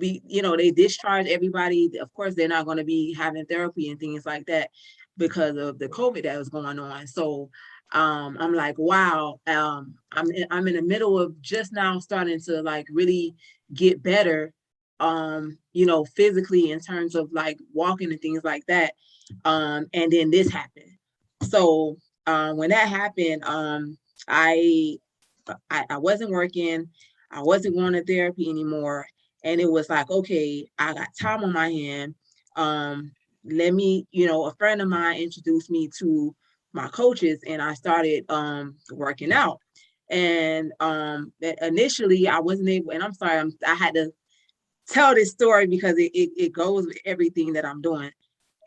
they discharge everybody. Of course, they're not going to be having therapy and things like that because of the COVID that was going on. So I'm like, wow, I'm in the middle of just now starting to like really get better, physically in terms of like walking and things like that. And then this happened. So when that happened, I wasn't working, I wasn't going to therapy anymore. And it was like, okay, I got time on my hand. Let me, a friend of mine introduced me to my coaches, and I started working out. And initially I wasn't able, and I'm sorry, I had to tell this story because it goes with everything that I'm doing.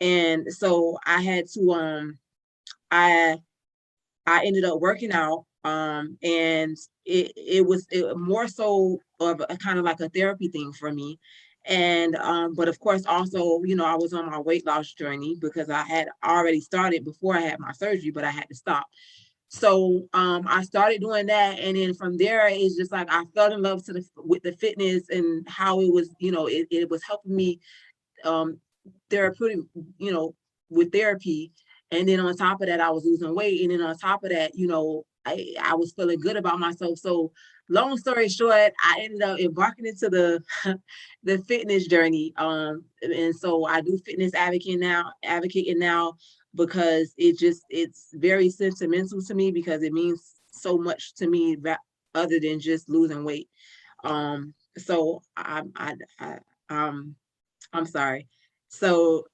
And so I had to, I ended up working out, and it was more so of a kind of like a therapy thing for me. And but of course also, I was on my weight loss journey because I had already started before I had my surgery, but I had to stop. So I started doing that, and then from there it's just like I fell in love with the fitness and how it was, it was helping me therapeutic, with therapy. And then on top of that, I was losing weight. And then on top of that, I was feeling good about myself. So long story short, I ended up embarking into the the fitness journey. And so I do fitness advocating now because it's very sentimental to me because it means so much to me other than just losing weight. So I'm sorry. So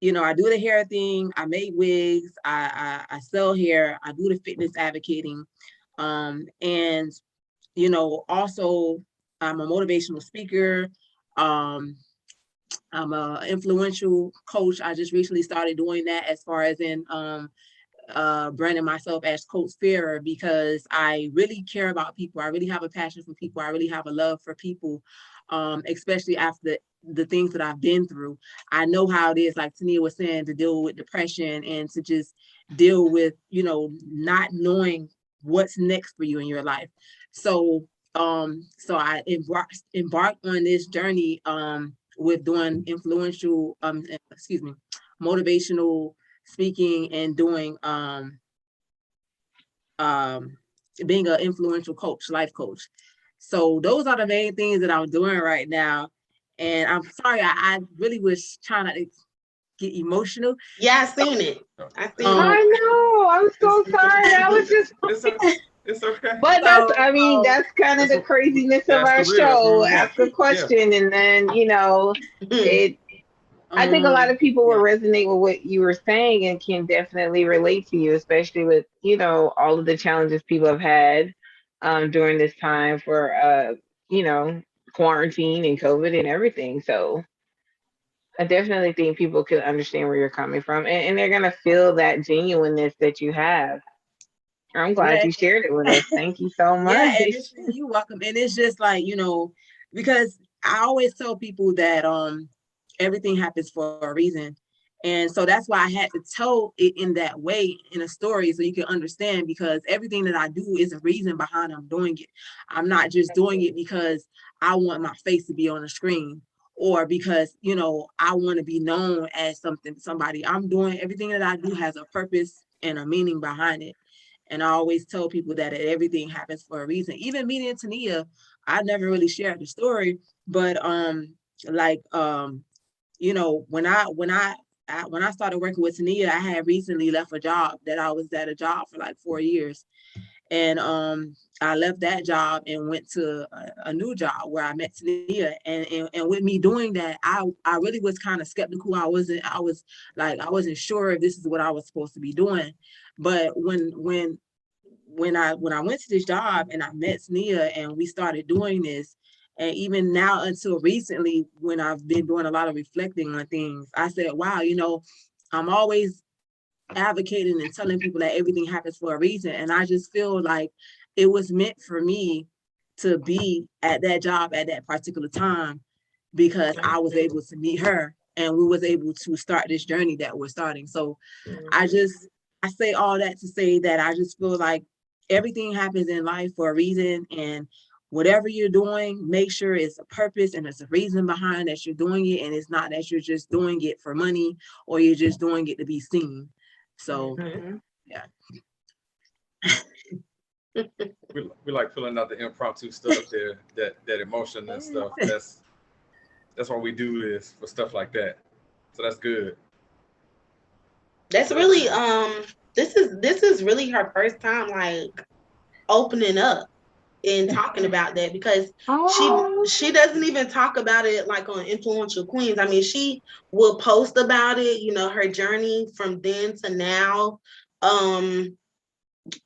I do the hair thing, I make wigs, I sell hair, I do the fitness advocating. And, also I'm a motivational speaker. I'm an influential coach. I just recently started doing that as far as in branding myself as Coach Farrah because I really care about people. I really have a passion for people. I really have a love for people, especially after the things that I've been through. I know how it is, like Tenia was saying, to deal with depression and to just deal with, not knowing what's next for you in your life. So I embarked on this journey with doing motivational speaking and doing being an influential coach, life coach. So those are the main things that I'm doing right now. And I'm sorry, I really was trying not to get emotional. Yeah, I seen it. I know. I'm so sorry. I was just. It's okay. But that's, I mean, that's kind of the craziness of our show. Ask a question, and then it. I think a lot of people will resonate with what you were saying and can definitely relate to you, especially with all of the challenges people have had during this time for quarantine and COVID and everything. So I definitely think people can understand where you're coming from, and they're gonna feel that genuineness that you have. I'm glad you shared it with us. Thank you so much. Yeah, and you're welcome. And it's just like, because I always tell people that everything happens for a reason. And so that's why I had to tell it in that way in a story so you can understand, because everything that I do is a reason behind I'm doing it. I'm not just doing it because I want my face to be on the screen or because, I want to be known as somebody. I'm doing everything that I do has a purpose and a meaning behind it. And I always tell people that everything happens for a reason. Even meeting Tenia, I never really shared the story, but when I started working with Tenia, I had recently left a job that I was at a job for like 4 years. And I left that job and went to a new job where I met Tenia. And with me doing that, I really was kind of skeptical. I wasn't sure if this is what I was supposed to be doing. But when I went to this job and I met Tenia and we started doing this, and even now until recently, when I've been doing a lot of reflecting on things, I said, wow, I'm always advocating and telling people that everything happens for a reason. And I just feel like it was meant for me to be at that job at that particular time because I was able to meet her and we was able to start this journey that we're starting. So I say all that to say that I just feel like everything happens in life for a reason, and whatever you're doing, make sure it's a purpose and there's a reason behind that you're doing it, and it's not that you're just doing it for money or you're just doing it to be seen. So yeah. we like filling out the impromptu stuff there, that emotion and stuff. That's why we do this, for stuff like that. So that's good. That's really this is really her first time like opening up and talking about that, because she doesn't even talk about it like on Influential Queens. I mean, she will post about it, her journey from then to now.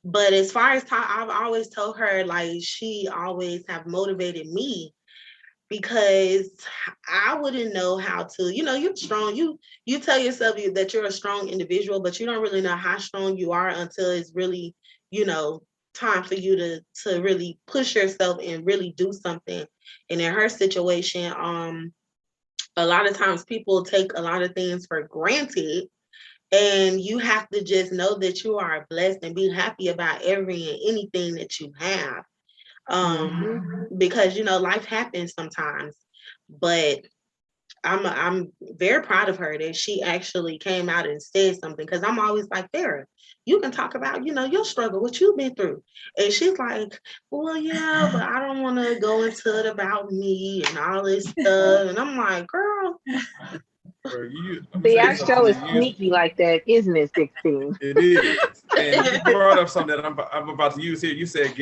But as far as I've always told her, like, she always have motivated me, because I wouldn't know how to, you're strong. You tell yourself that you're a strong individual, but you don't really know how strong you are until it's really, time for you to really push yourself and really do something. And in her situation, a lot of times people take a lot of things for granted, and you have to just know that you are blessed and be happy about every and anything that you have. Because life happens sometimes, but I'm very proud of her that she actually came out and said something, because I'm always like, Farrah, you can talk about your struggle, what you've been through. And she's like, well, yeah, but I don't want to go into it about me and all this stuff. And I'm like, girl, see, our show is sneaky like that, isn't it, 16? It is. And you brought up something that I'm about to use here. You said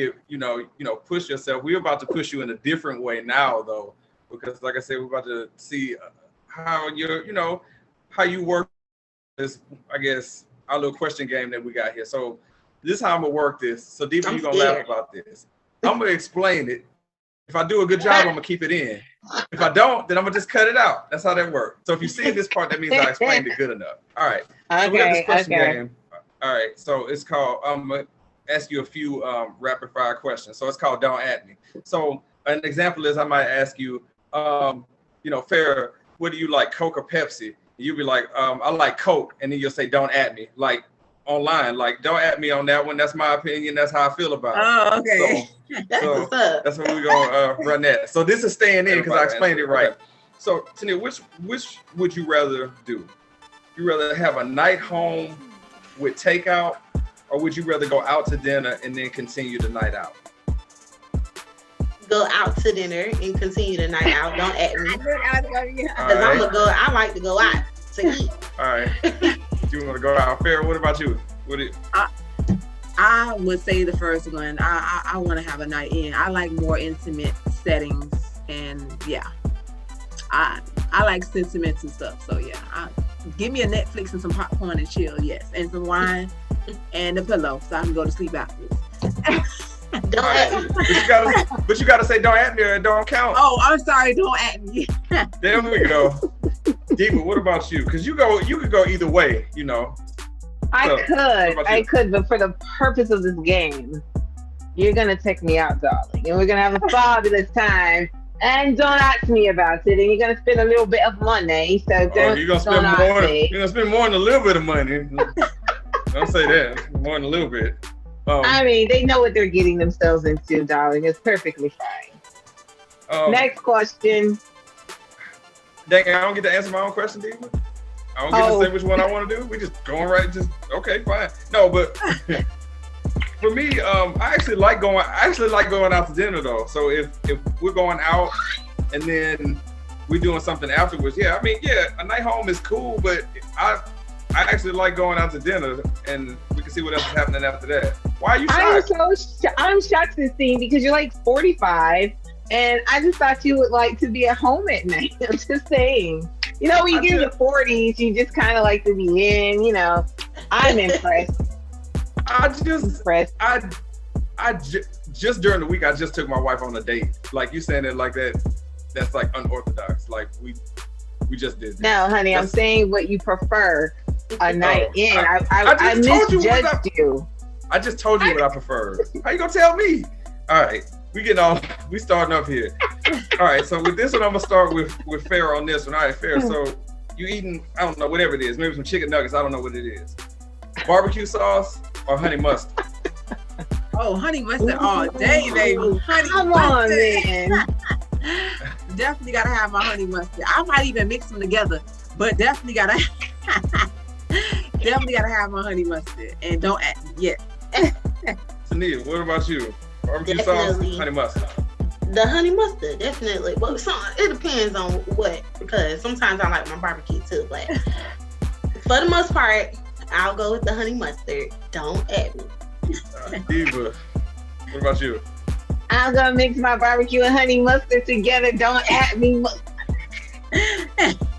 push yourself. We're about to push you in a different way now, though, because like I said, we're about to see how how you work this, I guess, our little question game that we got here. So this is how I'm gonna work this. So Diva, you're gonna laugh about this. I'm gonna explain it. If I do a good job, I'm gonna keep it in. If I don't, then I'm gonna just cut it out. That's how that works. So if you see this part, that means I explained it good enough. All right. Okay. So we have this question game. All right. So it's called, I'm gonna ask you a few rapid fire questions. So it's called Don't At Me. So an example is I might ask you, Farrah, what do you like, Coke or Pepsi? You'll be like, I like Coke, and then you'll say, don't at me, like online, like don't at me on that one. That's my opinion. That's how I feel about it. Oh, okay. So that's what we're gonna run that. So this is staying in because I explained it right. So Tenia, which would you rather do? You rather have a night home with takeout, or would you rather go out to dinner and then continue the night out? Go out to dinner and continue the night out. Don't at me. Because I like to go out to eat. All right. You want to go out? Farrah, what about you? I would say the first one. I want to have a night in. I like more intimate settings, and yeah, I like sentiments and stuff. So yeah, give me a Netflix and some popcorn and chill. Yes, and some wine and a pillow so I can go to sleep afterwards. Don't at me. But you gotta say don't at me or it don't count. Oh, I'm sorry, don't at me. There we go. Diva, what about you? Because you could go either way, you know. I could, but for the purpose of this game, you're gonna take me out, darling, and we're gonna have a fabulous time. And don't ask me about it. And you're gonna spend a little bit of money. So you're gonna spend more. You're gonna spend more than a little bit of money. Don't say that. More than a little bit. I mean, they know what they're getting themselves into, darling. It's perfectly fine. Next question. Dang, I don't get to answer my own question, Diva? I don't get to say which one I want to do? We just going right, okay, fine. No, but for me, I actually like going out to dinner though. So if we're going out and then we're doing something afterwards, a night home is cool, but I actually like going out to dinner and we can see what else is happening after that. Why are you shocked? I'm shocked to see because you're like 45 and I just thought you would like to be at home at night. I'm just saying. You know, when you get in the 40s, you just kind of like to be in, you know. I'm impressed. Just during the week, I just took my wife on a date. Like you saying it like that, that's like unorthodox. Like we just did that. No, honey, I'm saying what you prefer. A night in. I misjudged you. I just told you what I prefer. How you gonna tell me? All right, we starting up here. All right, so with this one, I'm gonna start with Farrah on this one. All right, Farrah. So you eating? I don't know, whatever it is. Maybe some chicken nuggets. I don't know what it is. Barbecue sauce or honey mustard? Oh, honey mustard all day, baby. Come on, man. Definitely gotta have my honey mustard. I might even mix them together, but definitely gotta have my honey mustard. And don't add Tenia, what about you? Barbecue sauce, honey mustard. The honey mustard, definitely. Well, it depends on what, because sometimes I like my barbecue too, but for the most part, I'll go with the honey mustard. Don't add me. Diva, what about you? I'm gonna mix my barbecue and honey mustard together. Don't add me.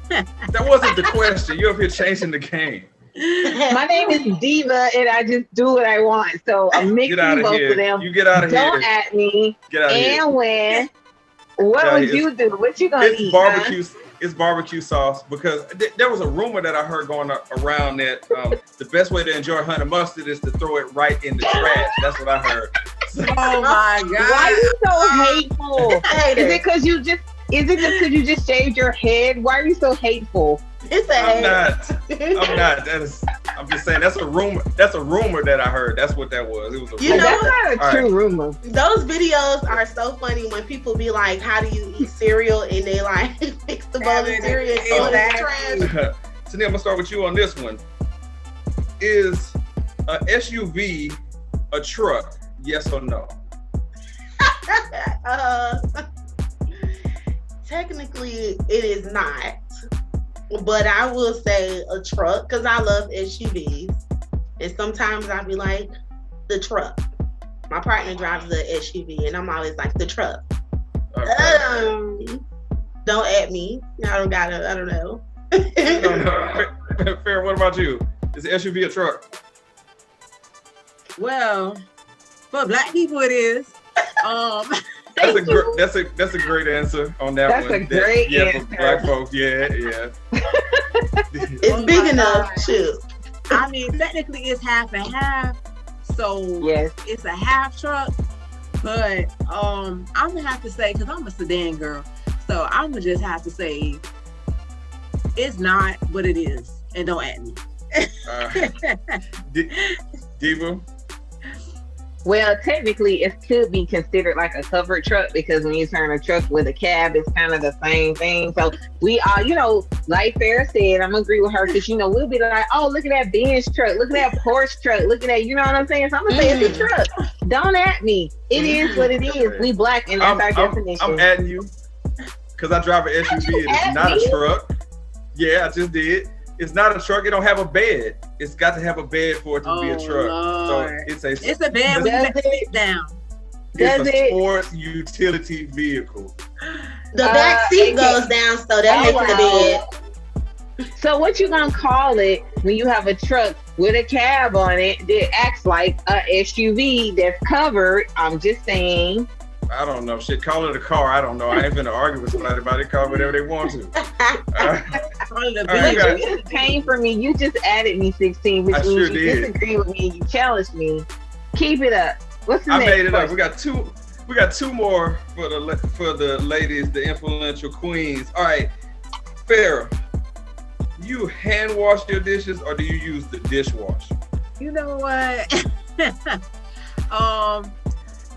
That wasn't the question. You're up here changing the game. My name is Diva, and I just do what I want. So I'm mixing both of them. You get out of here. Don't at me. Get out of here. And when? What would you do? What you gonna eat? Barbecue. Huh? It's barbecue sauce because there was a rumor that I heard going around that the best way to enjoy honey mustard is to throw it right in the trash. That's what I heard. Oh my God! Why are you so hateful? Is it because you just shaved your head? Why are you so hateful? I'm not. I'm just saying that's a rumor. That's a rumor that I heard. That's what that was. It was a rumor. That's not a true rumor. Those videos are so funny when people be like, "How do you eat cereal?" and they like fix the bowl of cereal and throw it in the trash. Tenia, I'm gonna start with you on this one. Is a SUV a truck? Yes or no? Technically, it is not. But I will say a truck because I love SUVs. And sometimes I'll be like, the truck. My partner drives the SUV and I'm always like, the truck. Okay. Don't at me. I don't know. Fair, what about you? Is the SUV a truck? Well, for black people it is. That's a great answer on that one. That's a great answer. For black folks, yeah. It's big enough, too. I mean, technically it's half and half. So yes, it's a half truck. But I'm gonna have to say, because I'm a sedan girl, so I'm gonna just have to say it's not, but it is. And don't at me. Diva? Well, technically, it could be considered like a covered truck because when you turn a truck with a cab, it's kind of the same thing. So we are, like Farrah said, I'm gonna agree with her because we'll be like, oh, look at that Benz truck, look at that Porsche truck, look at that, you know what I'm saying? So I'm gonna say it's a truck. Don't at me. It is what it is. We black, and that's our definition. I'm adding you because I drive an SUV and it's not a truck. Yeah, I just did. It's not a truck. It don't have a bed. It's got to have a bed for it to be a truck. Lord. So it's a bed when you have to sit down. It's a sports utility vehicle. The back seat goes down, so that makes it a bed. So what you gonna call it when you have a truck with a cab on it that acts like a SUV that's covered? I'm just saying. I don't know. Shit, call it a car. I don't know. I ain't gonna argue with somebody about it. Call it whatever they want to. You came for me. You just added me 16, which means you disagree with me. You challenged me. Keep it up. What's the next? I made it up. We got two more for the ladies, the influential queens. All right, Farrah, you hand wash your dishes or do you use the dishwasher? You know what?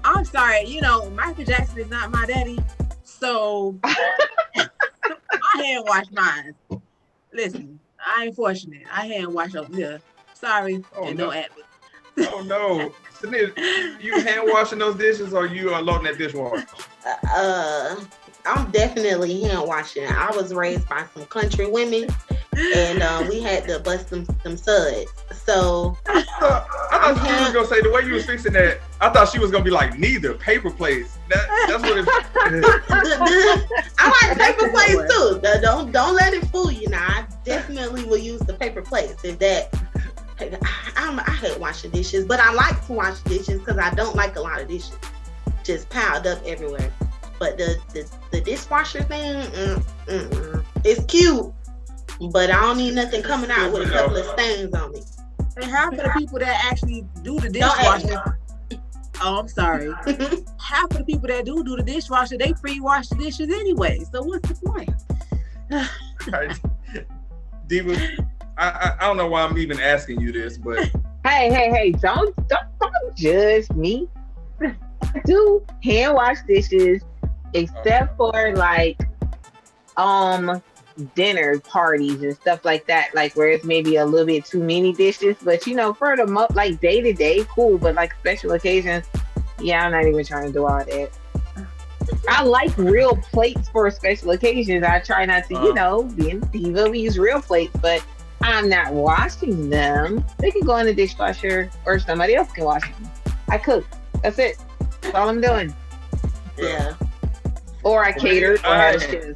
I'm sorry. You know, Michael Jackson is not my daddy, so I hand wash mine. Listen, I ain't fortunate. I hand wash over here. Sorry, don't at me. Oh no. You hand washing those dishes or you are loading that dishwasher? I'm definitely hand washing. I was raised by some country women and we had to bust them suds. So I thought she was gonna say the way you was fixing that. I thought she was gonna be like neither paper plates. That's what it. I like paper plates too. Don't let it fool you. Now I definitely will use the paper plates if that. I hate washing dishes, but I like to wash dishes because I don't like a lot of dishes just piled up everywhere. But the dishwasher thing, it's cute, but I don't need nothing coming out with a couple of stains on me. And half of the people that actually do the dishwasher, I'm sorry. Half of the people that do the dishwasher, they pre-wash the dishes anyway. So what's the point? Right. Diva, I don't know why I'm even asking you this, but hey, don't judge me. I do hand wash dishes, except for like dinner parties and stuff like that, like where it's maybe a little bit too many dishes. But you know, for the like day to day, cool. But like special occasions, yeah, I'm not even trying to do all that. I like real plates for special occasions. I try not to, being a diva, we use real plates, but I'm not washing them. They can go in the dishwasher or somebody else can wash them. I cook. That's it. That's all I'm doing. Yeah. Or I cater or have a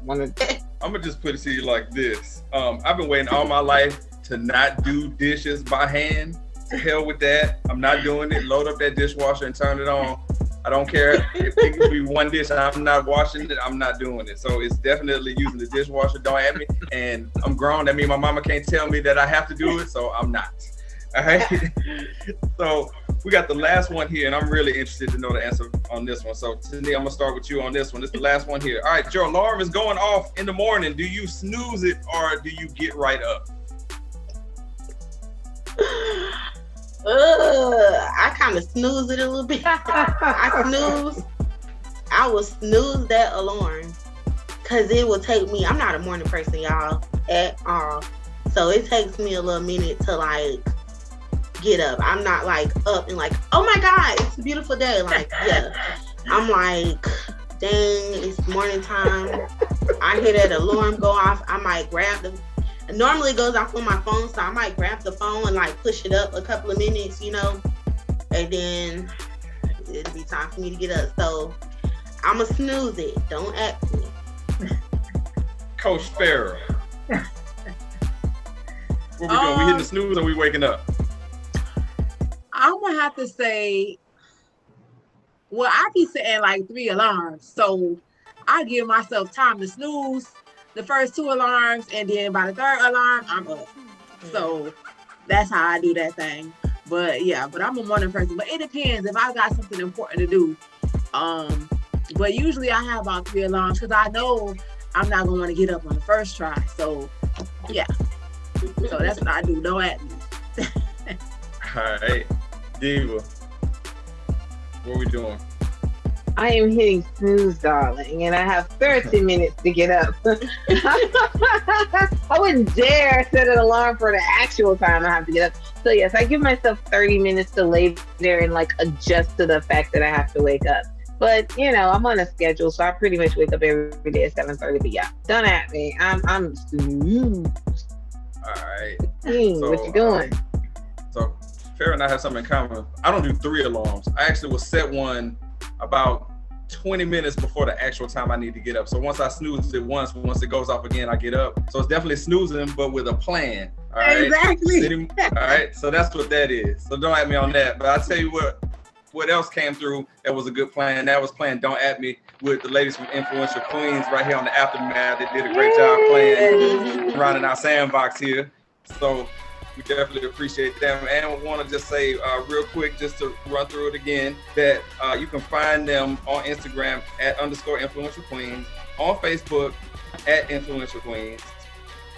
I'm gonna just put it to you like this. I've been waiting all my life to not do dishes by hand. To hell with that. I'm not doing it. Load up that dishwasher and turn it on. I don't care if it could be one dish and I'm not washing it, I'm not doing it. So it's definitely using the dishwasher. Don't at me. And I'm grown. That means my mama can't tell me that I have to do it, so I'm not. All right. So we got the last one here, and I'm really interested to know the answer on this one. So Tenia, I'm gonna start with you on this one. This is the last one here. All right, your alarm is going off in the morning. Do you snooze it or do you get right up? I kind of snooze it a little bit. I will snooze that alarm because it will take me. I'm not a morning person, y'all, at all. So it takes me a little minute to like get up. I'm not like up and like, oh my God, it's a beautiful day. Like, yeah, I'm like, dang, it's morning time. I hear that alarm go off. I might grab the. Normally it goes off on my phone, so I might grab the phone and like push it up a couple of minutes, and then it'll be time for me to get up. So I'ma snooze it. Don't ask me. Coach Farrah. What we doing? We hitting the snooze or we waking up? I'm gonna have to say, well, I be setting like 3 alarms, so I give myself time to snooze the first 2 alarms, and then by the 3rd alarm, I'm up. So that's how I do that thing. But yeah, I'm a morning person. But it depends if I got something important to do. But usually I have about 3 alarms because I know I'm not gonna want to get up on the first try. So yeah. So that's what I do. Don't at me. All right, Diva, what we doing? I am hitting snooze, darling, and I have 30 minutes to get up. I wouldn't dare set an alarm for the actual time I have to get up. So yes, I give myself 30 minutes to lay there and like adjust to the fact that I have to wake up. But I'm on a schedule, so I pretty much wake up every day at 7:30. But yeah, don't at me. I'm snooze. right. What you doing? So Farrah and I have something in common. I don't do 3 alarms. I actually will set one about 20 minutes before the actual time I need to get up. So once I snooze it once it goes off again, I get up. So it's definitely snoozing, but with a plan. All right. Exactly. All right. So that's what that is. So don't at me on that. But I'll tell you what else came through that was a good plan. That was playing Don't At Me with the ladies from Influential Queens right here on the Aftermath. They did a great job playing around in our sandbox here. So we definitely appreciate them. And I want to just say real quick, just to run through it again, that you can find them on Instagram at _Influential Queens, on Facebook at Influential Queens.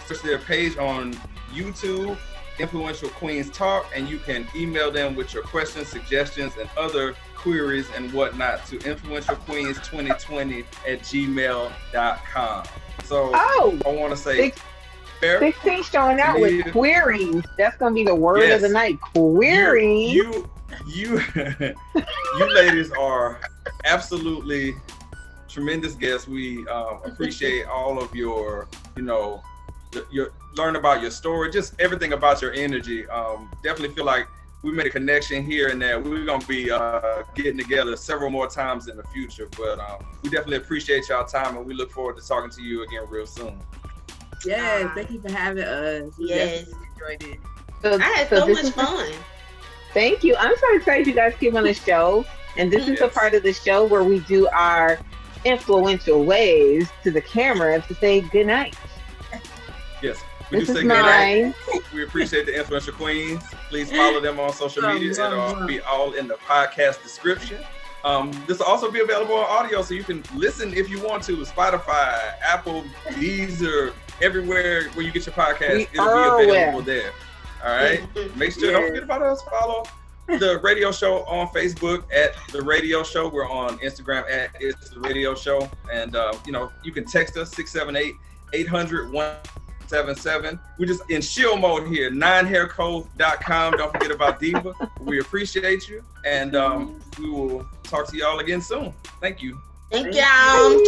Search their page on YouTube, Influential Queens Talk, and you can email them with your questions, suggestions, and other queries and whatnot to influentialqueens2020@gmail.com. So I want to say 16 showing out with queries. That's gonna be the word of the night. Queries. You ladies are absolutely tremendous guests. We appreciate all of your, your learn about your story, just everything about your energy. Definitely feel like we made a connection here and there. We're gonna be getting together several more times in the future, but we definitely appreciate y'all time, and we look forward to talking to you again real soon. Yes, thank you for having us. Yes, enjoyed it. I had so much fun. Thank you. I'm so excited you guys came on the show, and this is a part of the show where we do our influential waves to the camera to say good night. Yes. We this do say is mine. We appreciate the Influential Queens. Please follow them on social media. It'll be all in the podcast description. This will also be available on audio, so you can listen if you want to. Spotify, Apple, Deezer, everywhere where you get your podcast, it'll be available there. All right. Make sure don't forget about us. Follow the radio show on Facebook at The Radio Show. We're on Instagram at It's The Radio Show. And, you can text us 678-800-177. We're just in shield mode here. 9haircode.com. Don't forget about Diva. We appreciate you. And we will talk to y'all again soon. Thank you. Thank y'all.